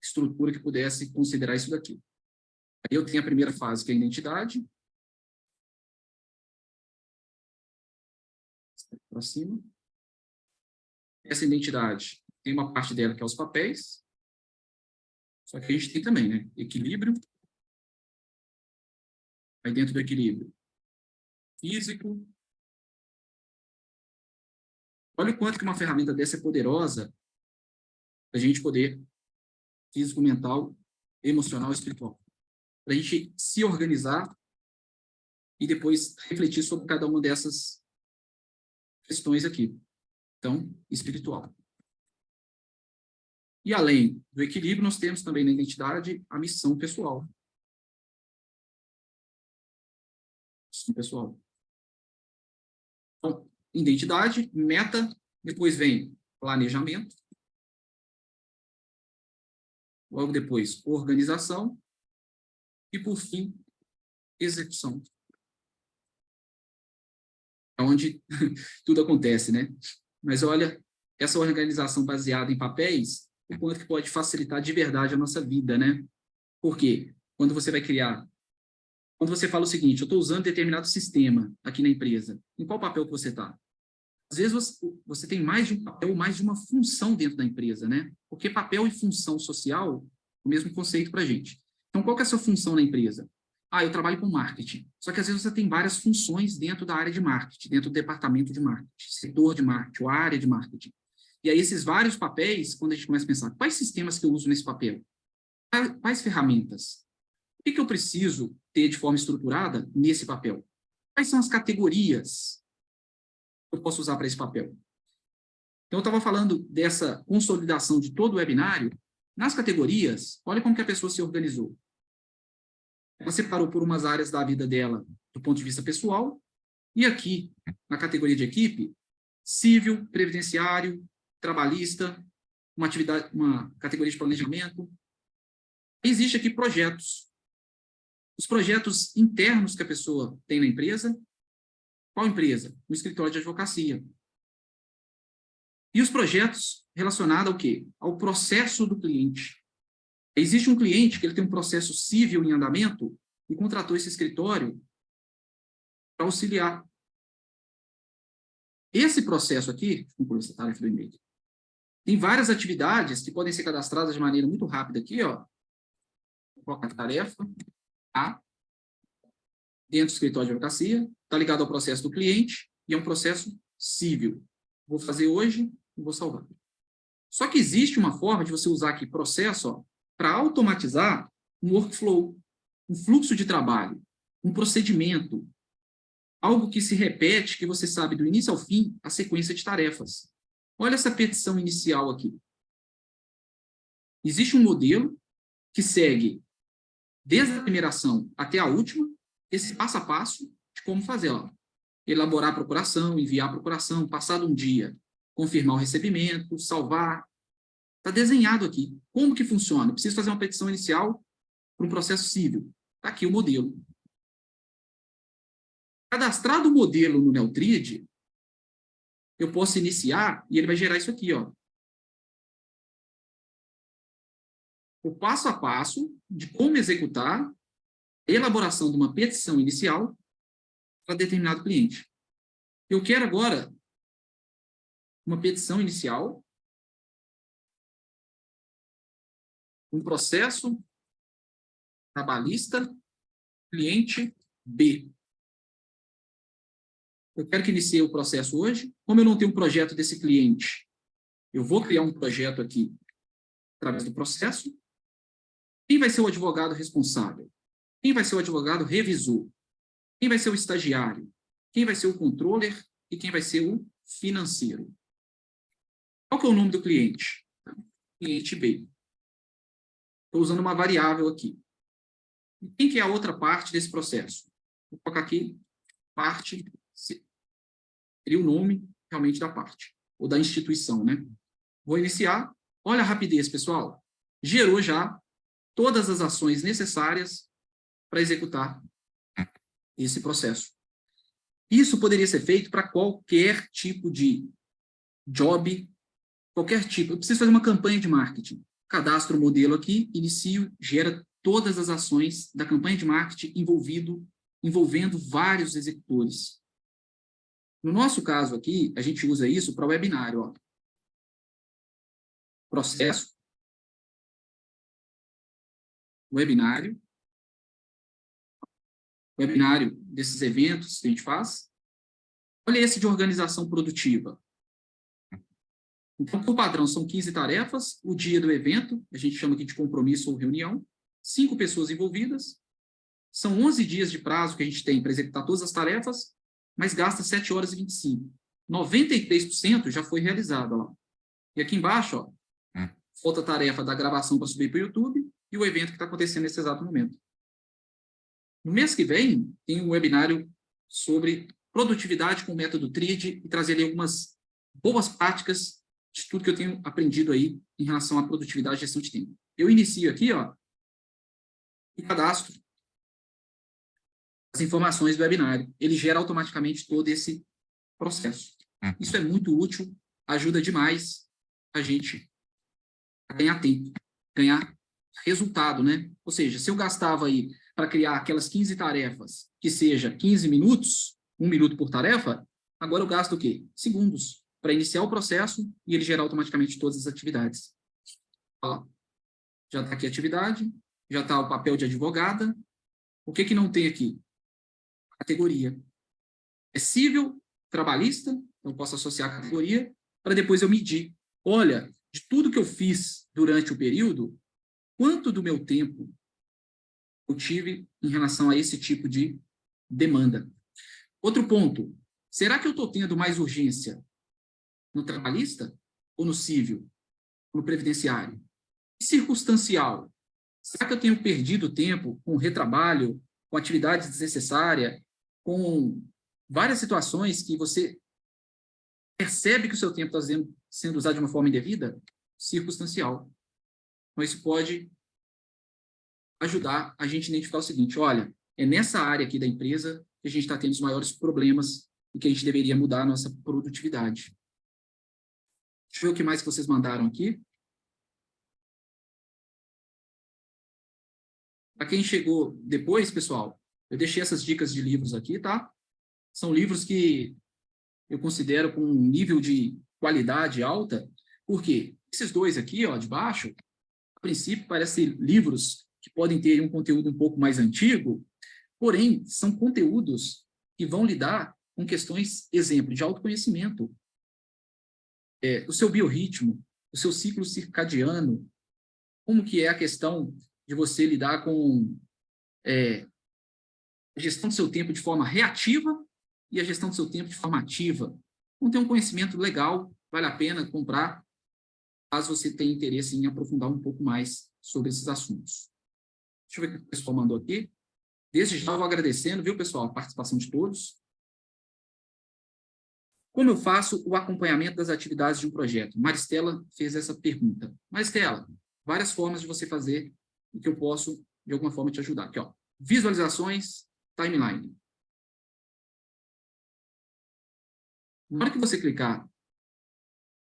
estrutura que pudesse considerar isso daqui. Aí eu tenho a primeira fase, que é a identidade. Para cima. Essa identidade tem uma parte dela que é os papéis. Só que a gente tem também, né? Equilíbrio. Aí dentro do equilíbrio, físico. Olha o quanto que uma ferramenta dessa é poderosa para a gente poder, físico, mental, emocional e espiritual. Para a gente se organizar e depois refletir sobre cada uma dessas questões aqui. Então, espiritual. E além do equilíbrio, nós temos também na identidade a missão pessoal. Missão pessoal. Então, identidade, meta, depois vem planejamento, logo depois organização e, por fim, execução. É onde tudo acontece, né? Mas olha, essa organização baseada em papéis, o quanto que pode facilitar de verdade a nossa vida, né? Por quê? Quando você vai criar, quando você fala o seguinte, eu estou usando determinado sistema aqui na empresa, em qual papel que você está? Às vezes você tem mais de um papel, mais de uma função dentro da empresa, né? Porque papel e função social, o mesmo conceito para a gente. Então, qual que é a sua função na empresa? Eu trabalho com marketing. Só que às vezes você tem várias funções dentro da área de marketing, dentro do departamento de marketing, setor de marketing, ou área de marketing. E aí esses vários papéis, quando a gente começa a pensar, quais sistemas que eu uso nesse papel? Quais ferramentas? O que eu preciso ter de forma estruturada nesse papel? Quais são as categorias que eu posso usar para esse papel? Então, eu estava falando dessa consolidação de todo o webinário. Nas categorias, olha como que a pessoa se organizou. Ela separou por umas áreas da vida dela do ponto de vista pessoal, e aqui, na categoria de equipe, civil, previdenciário, trabalhista, uma categoria de planejamento. Existe aqui projetos. Os projetos internos que a pessoa tem na empresa. Qual empresa? O escritório de advocacia. E os projetos relacionados ao quê? Ao processo do cliente. Existe um cliente que ele tem um processo civil em andamento e contratou esse escritório para auxiliar. Esse processo aqui, deixa eu concluir essa tarefa do e-mail. Tem várias atividades que podem ser cadastradas de maneira muito rápida aqui, ó. Vou colocar a tarefa, tá? Dentro do escritório de advocacia, está ligado ao processo do cliente e é um processo civil. Vou fazer hoje e vou salvar. Só que existe uma forma de você usar aqui processo para automatizar um workflow, um fluxo de trabalho, um procedimento, algo que se repete, que você sabe do início ao fim, a sequência de tarefas. Olha essa petição inicial aqui. Existe um modelo que segue desde a primeira ação até a última, esse passo a passo de como fazer. Ó. Elaborar a procuração, enviar a procuração, passado um dia, confirmar o recebimento, salvar. Está desenhado aqui. Como que funciona? Eu preciso fazer uma petição inicial para um processo civil. Está aqui o modelo. Cadastrado o modelo no Neutrid, eu posso iniciar e ele vai gerar isso aqui, ó. O passo a passo de como executar a elaboração de uma petição inicial para determinado cliente. Eu quero agora uma petição inicial, um processo trabalhista, cliente B. Eu quero que inicie o processo hoje. Como eu não tenho um projeto desse cliente, eu vou criar um projeto aqui através do processo. Quem vai ser o advogado responsável? Quem vai ser o advogado revisor? Quem vai ser o estagiário? Quem vai ser o controller? E quem vai ser o financeiro? Qual que é o nome do cliente? Cliente B. Estou usando uma variável aqui. E quem que é a outra parte desse processo? Vou colocar aqui, parte C. Seria o nome realmente da parte, ou da instituição, né? Vou iniciar. Olha a rapidez, pessoal. Gerou já todas as ações necessárias para executar esse processo. Isso poderia ser feito para qualquer tipo de job, qualquer tipo. Eu preciso fazer uma campanha de marketing. Cadastro o modelo aqui, inicio, gera todas as ações da campanha de marketing envolvendo vários executores. No nosso caso aqui, a gente usa isso para o webinário. Ó. Processo. Webinário. Webinário desses eventos que a gente faz. Olha esse de organização produtiva. Então, por padrão, são 15 tarefas. O dia do evento, a gente chama aqui de compromisso ou reunião. 5 pessoas envolvidas. São 11 dias de prazo que a gente tem para executar todas as tarefas, mas gasta 7 horas e 25. 93% já foi realizado. Ó. E aqui embaixo, ó, falta a tarefa da gravação para subir para o YouTube e o evento que está acontecendo nesse exato momento. No mês que vem, tem um webinário sobre produtividade com o método TRID e trazer ali algumas boas práticas de tudo que eu tenho aprendido aí em relação à produtividade e gestão de tempo. Eu inicio aqui, ó, e cadastro as informações do webinário. Ele gera automaticamente todo esse processo. Isso é muito útil, ajuda demais a gente a ganhar tempo, ganhar resultado, né? Ou seja, se eu gastava aí para criar aquelas 15 tarefas, que seja 15 minutos, 1 minuto por tarefa, agora eu gasto o quê? Segundos, para iniciar o processo e ele gerar automaticamente todas as atividades. Ó, já está aqui a atividade, já está o papel de advogada. O que que não tem aqui? Categoria. É civil, trabalhista, eu posso associar a categoria, para depois eu medir. Olha, de tudo que eu fiz durante o período, quanto do meu tempo eu tive em relação a esse tipo de demanda. Outro ponto, será que eu estou tendo mais urgência no trabalhista ou no civil, no previdenciário? E circunstancial, será que eu tenho perdido tempo com retrabalho, com atividade desnecessária, com várias situações que você percebe que o seu tempo está sendo usado de uma forma indevida? Circunstancial. Então, isso pode ajudar a gente a identificar o seguinte, olha, é nessa área aqui da empresa que a gente está tendo os maiores problemas e que a gente deveria mudar a nossa produtividade. Deixa eu ver o que mais que vocês mandaram aqui. Para quem chegou depois, pessoal, eu deixei essas dicas de livros aqui, tá? São livros que eu considero com um nível de qualidade alta, porque esses dois aqui, ó, de baixo, a princípio parecem livros que podem ter um conteúdo um pouco mais antigo, porém, são conteúdos que vão lidar com questões, exemplo, de autoconhecimento. O seu biorritmo, o seu ciclo circadiano, como que é a questão de você lidar com a gestão do seu tempo de forma reativa e a gestão do seu tempo de forma ativa. Então, tem um conhecimento legal, vale a pena comprar, caso você tenha interesse em aprofundar um pouco mais sobre esses assuntos. Deixa eu ver o que o pessoal mandou aqui. Desde já eu vou agradecendo, viu, pessoal, a participação de todos. Como eu faço o acompanhamento das atividades de um projeto? Maristela fez essa pergunta. Maristela, várias formas de você fazer o que eu posso, de alguma forma, te ajudar. Aqui, ó, visualizações, timeline. Na hora que você clicar,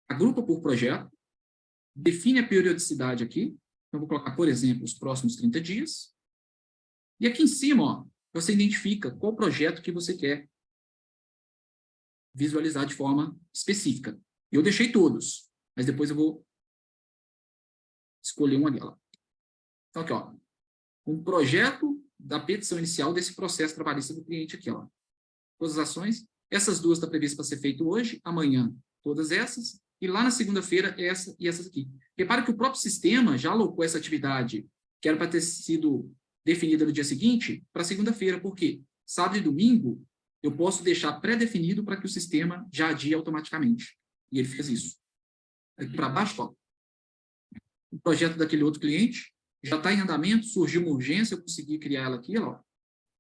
agrupa por projeto, define a periodicidade aqui. Eu vou colocar, por exemplo, os próximos 30 dias. E aqui em cima, ó, você identifica qual projeto que você quer visualizar de forma específica. Eu deixei todos, mas depois eu vou escolher uma delas. Então, aqui, ó, um projeto da petição inicial desse processo trabalhista do cliente aqui, ó. Todas as ações. Essas duas estão previstas para ser feito hoje, amanhã, todas essas, e lá na segunda-feira, essa e essas aqui. Repara que o próprio sistema já alocou essa atividade, que era para ter sido definida no dia seguinte, para segunda-feira. Por quê? Sábado e domingo, eu posso deixar pré-definido para que o sistema já adie automaticamente. E ele fez isso. Aqui para baixo, ó, o projeto daquele outro cliente já está em andamento, surgiu uma urgência, eu consegui criar ela aqui, ó.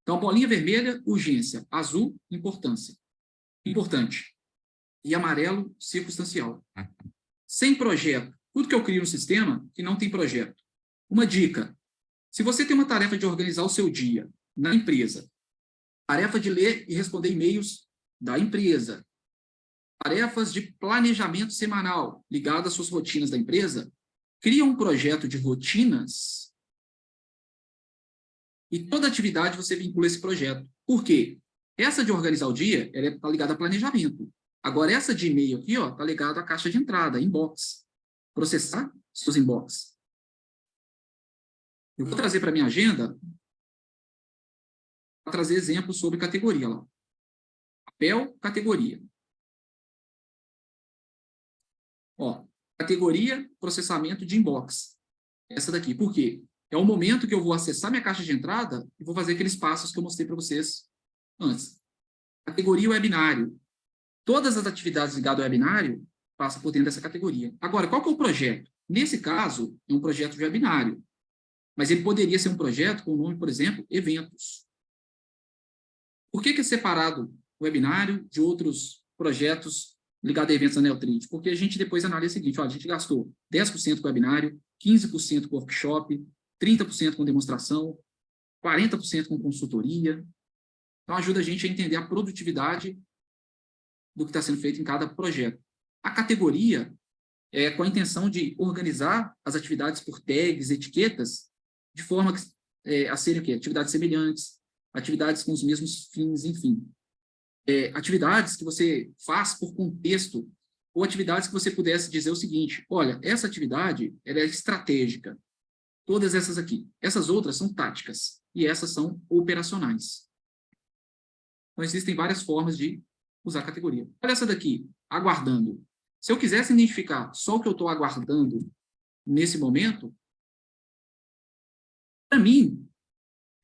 Então, bolinha vermelha, urgência. Azul, importância. Importante. E amarelo, circunstancial. Sem projeto. Tudo que eu crio no sistema que não tem projeto. Uma dica. Se você tem uma tarefa de organizar o seu dia na empresa, tarefa de ler e responder e-mails da empresa, tarefas de planejamento semanal ligadas às suas rotinas da empresa, cria um projeto de rotinas e toda atividade você vincula esse projeto. Por quê? Essa de organizar o dia, ela está ligada a planejamento. Agora, essa de e-mail aqui, ó, está ligada à caixa de entrada, inbox. Processar seus inbox. Eu vou trazer para a minha agenda, para trazer exemplos sobre categoria. Lá. Papel, categoria. Ó, categoria, processamento de inbox. Essa daqui. Por quê? É o momento que eu vou acessar minha caixa de entrada e vou fazer aqueles passos que eu mostrei para vocês antes. Categoria webinário. Todas as atividades ligadas ao webinário passam por dentro dessa categoria. Agora, qual que é o projeto? Nesse caso, é um projeto de webinário. Mas ele poderia ser um projeto com o nome, por exemplo, eventos. Por que é separado webinário, de outros projetos ligados a eventos da Neotrid, porque a gente depois analisa o seguinte, ó, a gente gastou 10% com webinário, 15% com workshop, 30% com demonstração, 40% com consultoria. Então, ajuda a gente a entender a produtividade do que está sendo feito em cada projeto. A categoria é com a intenção de organizar as atividades por tags, etiquetas, de forma a serem o quê? Atividades semelhantes, atividades com os mesmos fins, enfim. Atividades que você faz por contexto, ou atividades que você pudesse dizer o seguinte, olha, essa atividade ela é estratégica, todas essas aqui. Essas outras são táticas, e essas são operacionais. Então, existem várias formas de usar a categoria. Olha essa daqui, aguardando. Se eu quisesse identificar só o que eu estou aguardando nesse momento, para mim,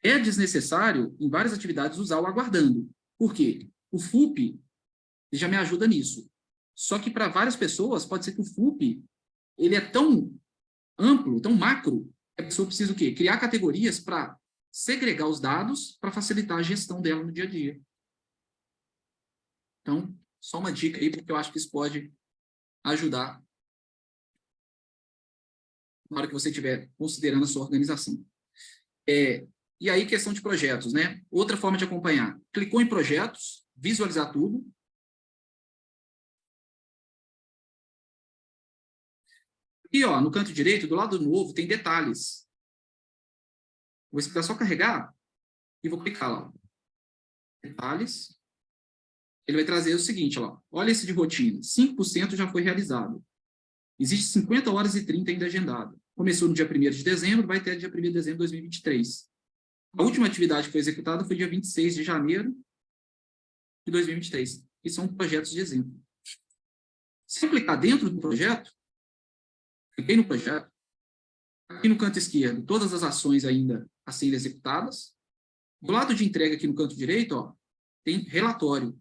é desnecessário, em várias atividades, usar o aguardando. Por quê? O FUP já me ajuda nisso. Só que para várias pessoas, pode ser que o FUP ele é tão amplo, tão macro, que a pessoa precisa o quê? Criar categorias para segregar os dados para facilitar a gestão dela no dia a dia. Então, só uma dica aí, porque eu acho que isso pode ajudar na hora que você estiver considerando a sua organização. E aí, questão de projetos, né? Outra forma de acompanhar. Clicou em projetos, visualizar tudo. E, ó, no canto direito, do lado novo, tem detalhes. Vou esperar só carregar e vou clicar lá. Detalhes. Ele vai trazer o seguinte, ó. Olha esse de rotina. 5% já foi realizado. Existe 50 horas e 30 ainda agendado. Começou no dia 1º de dezembro, vai até dia 1º de dezembro de 2023. A última atividade que foi executada foi dia 26 de janeiro de 2023. E são projetos de exemplo. Se eu clicar dentro do projeto, cliquei no projeto, aqui no canto esquerdo, todas as ações ainda a serem executadas. Do lado de entrega, aqui no canto direito, ó, tem relatório.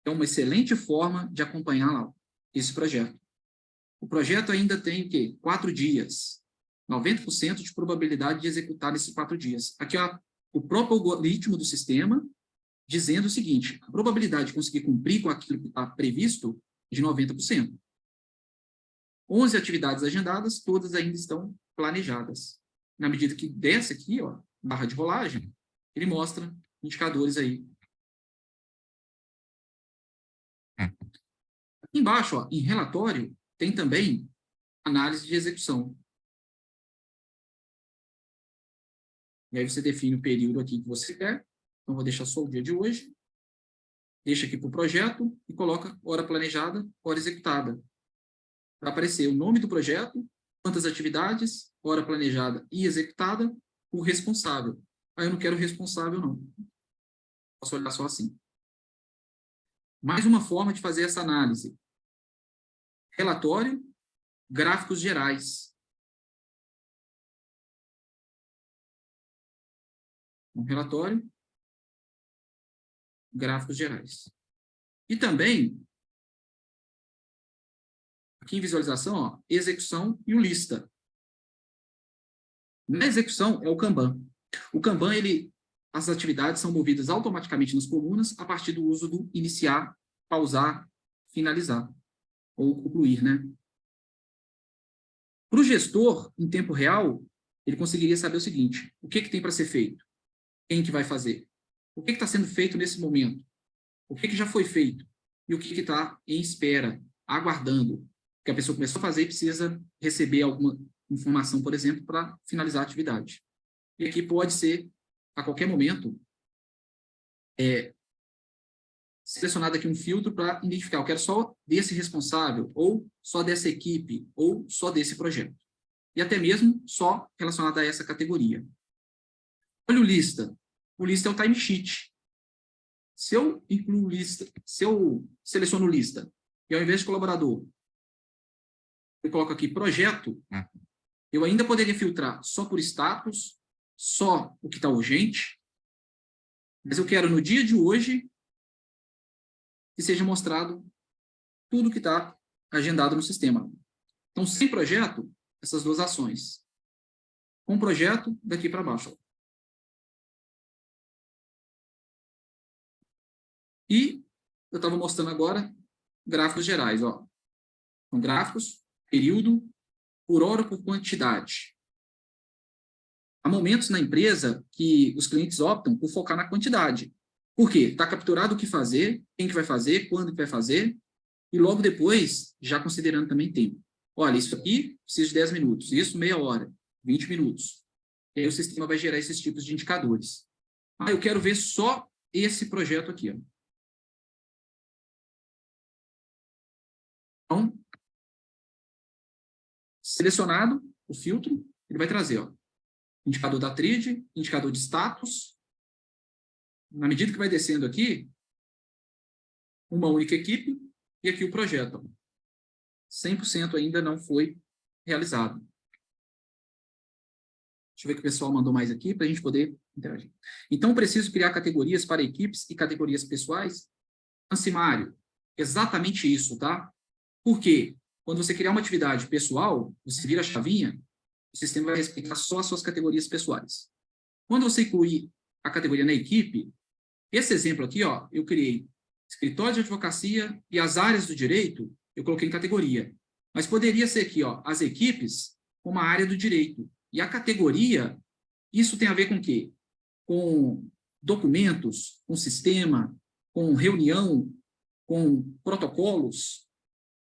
É uma excelente forma de acompanhar lá esse projeto. O projeto ainda tem o quê? 4 dias. 90% de probabilidade de executar nesses 4 dias. Aqui, ó, o próprio algoritmo do sistema dizendo o seguinte, a probabilidade de conseguir cumprir com aquilo que está previsto é de 90%. 11 atividades agendadas, todas ainda estão planejadas. Na medida que desce aqui, ó, barra de rolagem, ele mostra indicadores aí. Aqui embaixo, ó, em relatório, tem também análise de execução. E aí você define o período aqui que você quer. Então, vou deixar só o dia de hoje. Deixa aqui para o projeto e coloca hora planejada, hora executada. Vai aparecer o nome do projeto, quantas atividades, hora planejada e executada, o responsável. Aí eu não quero o responsável, não. Posso olhar só assim. Mais uma forma de fazer essa análise. Relatório, gráficos gerais. Um relatório, gráficos gerais. E também, aqui em visualização, ó, execução e o lista. Na execução é o Kanban. O Kanban, as atividades são movidas automaticamente nas colunas a partir do uso do iniciar, pausar, finalizar, ou concluir, né? Para o gestor, em tempo real, ele conseguiria saber o seguinte, o que tem para ser feito? Quem que vai fazer? O que está sendo feito nesse momento? O que já foi feito? E o que está em espera, aguardando? Porque a pessoa começou a fazer e precisa receber alguma informação, por exemplo, para finalizar a atividade. E aqui pode ser, a qualquer momento, selecionado aqui um filtro para identificar, eu quero só desse responsável, ou só dessa equipe, ou só desse projeto. E até mesmo só relacionado a essa categoria. Olha o lista. O lista é o timesheet. Se eu incluo lista, se eu seleciono lista, e ao invés de colaborador, eu coloco aqui projeto, eu ainda poderia filtrar só por status, só o que está urgente, mas eu quero no dia de hoje que seja mostrado tudo que está agendado no sistema. Então, sem projeto, essas duas ações. Com projeto, daqui para baixo. E eu estava mostrando agora gráficos gerais, ó. São gráficos, período, por hora ou por quantidade. Há momentos na empresa que os clientes optam por focar na quantidade. Por quê? Está capturado o que fazer, quem que vai fazer, quando que vai fazer, e logo depois, já considerando também tempo. Olha, isso aqui precisa de 10 minutos, isso meia hora, 20 minutos. E aí o sistema vai gerar esses tipos de indicadores. Ah, eu quero ver só esse projeto aqui, ó. Então, selecionado o filtro, ele vai trazer, ó, indicador da tríade, indicador de status. Na medida que vai descendo aqui, uma única equipe, e aqui o projeto. 100% ainda não foi realizado. Deixa eu ver o que o pessoal mandou mais aqui, para a gente poder interagir. Então, preciso criar categorias para equipes e categorias pessoais? Ancimário, exatamente isso, tá? Por quê? Quando você criar uma atividade pessoal, você vira a chavinha, o sistema vai respeitar só as suas categorias pessoais. Quando você incluir a categoria na equipe, esse exemplo aqui, ó, eu criei escritório de advocacia e as áreas do direito, eu coloquei em categoria. Mas poderia ser aqui, ó, as equipes como a área do direito. E a categoria, isso tem a ver com o quê? Com documentos, com sistema, com reunião, com protocolos.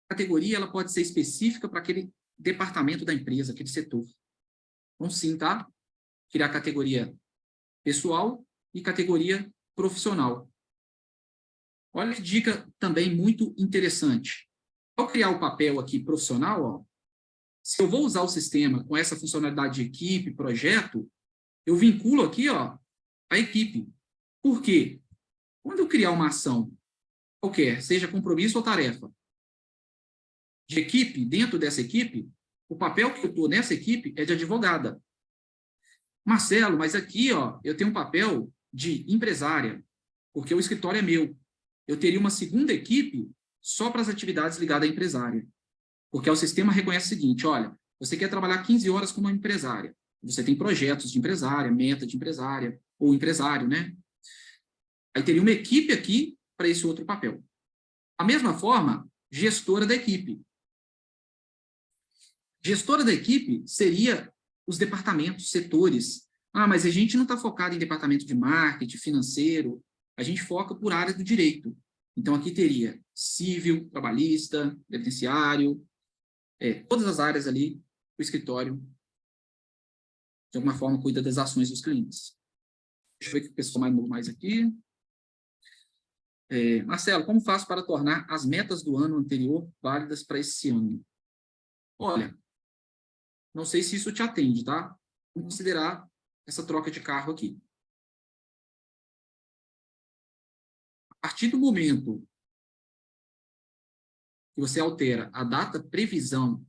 A categoria ela pode ser específica para aquele departamento da empresa, aquele setor. Então, sim, tá? Criar categoria pessoal e categoria profissional. Olha que dica também muito interessante. Ao criar o papel aqui profissional, ó, se eu vou usar o sistema com essa funcionalidade de equipe, projeto, eu vinculo aqui, ó, a equipe. Por quê? Quando eu criar uma ação qualquer, seja compromisso ou tarefa, de equipe, dentro dessa equipe, o papel que eu estou nessa equipe é de advogada. Marcelo, mas aqui, ó, eu tenho um papel de empresária, porque o escritório é meu. Eu teria uma segunda equipe só para as atividades ligadas à empresária. Porque o sistema reconhece o seguinte, olha, você quer trabalhar 15 horas como empresária, você tem projetos de empresária, meta de empresária, ou empresário, né? Aí teria uma equipe aqui para esse outro papel. A mesma forma, gestora da equipe. Gestora da equipe seria os departamentos, setores. Ah, mas a gente não está focado em departamento de marketing, financeiro, a gente foca por área do direito. Então, aqui teria civil, trabalhista, previdenciário, todas as áreas ali, o escritório, de alguma forma, cuida das ações dos clientes. Deixa eu ver o que o pessoal mais aqui. Marcelo, como faço para tornar as metas do ano anterior válidas para esse ano? Olha, não sei se isso te atende, tá? Vamos considerar essa troca de carro aqui. A partir do momento que você altera a data previsão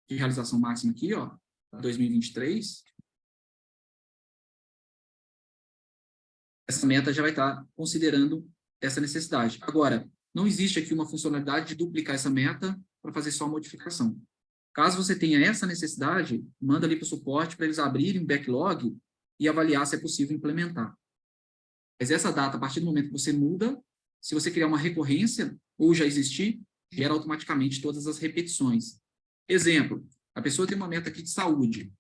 de realização máxima aqui, ó, 2023, essa meta já vai estar considerando essa necessidade. Agora, não existe aqui uma funcionalidade de duplicar essa meta para fazer só a modificação. Caso você tenha essa necessidade, manda ali para o suporte para eles abrirem o backlog e avaliar se é possível implementar. Mas essa data, a partir do momento que você muda, se você criar uma recorrência ou já existir, gera automaticamente todas as repetições. Exemplo, a pessoa tem uma meta aqui de saúde,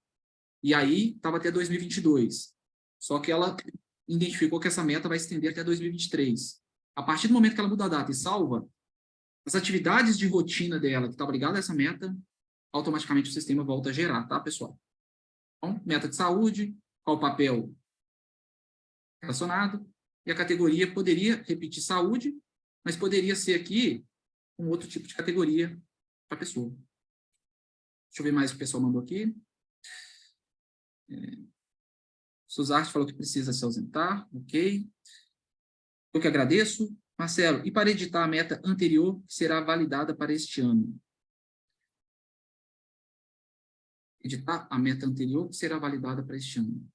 e aí estava até 2022, só que ela identificou que essa meta vai estender até 2023. A partir do momento que ela muda a data e salva, as atividades de rotina dela que estavam ligadas a essa meta, automaticamente o sistema volta a gerar, tá, pessoal? Então, meta de saúde, qual o papel relacionado, e a categoria poderia repetir saúde, mas poderia ser aqui um outro tipo de categoria para a pessoa. Deixa eu ver mais o que o pessoal mandou aqui. Suzarte falou que precisa se ausentar, ok. Eu que agradeço. Marcelo, e para editar a meta anterior, que será validada para este ano? Editar a meta anterior, que será validada para este ano.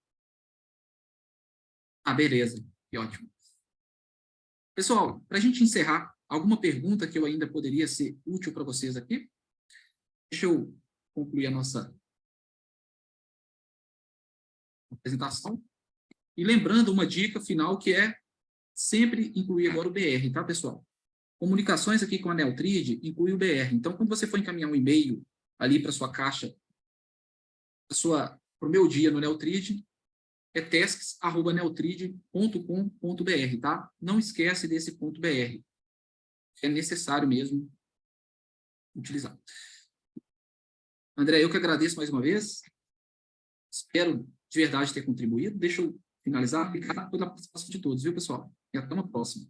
Ah, beleza. Que ótimo. Pessoal, para a gente encerrar, alguma pergunta que eu ainda poderia ser útil para vocês aqui? Deixa eu concluir a nossa apresentação. E lembrando uma dica final que é, sempre incluir agora o BR, tá, pessoal? Comunicações aqui com a Neutrid inclui o BR. Então, quando você for encaminhar um e-mail ali para sua caixa, para o meu dia no Neutrid, é tasks@neutrid.com.br, tá? Não esquece desse .br. É necessário mesmo utilizar. André, eu que agradeço mais uma vez. Espero de verdade ter contribuído. Deixa eu finalizar. Obrigado pela participação de todos, viu, pessoal? E até uma próxima.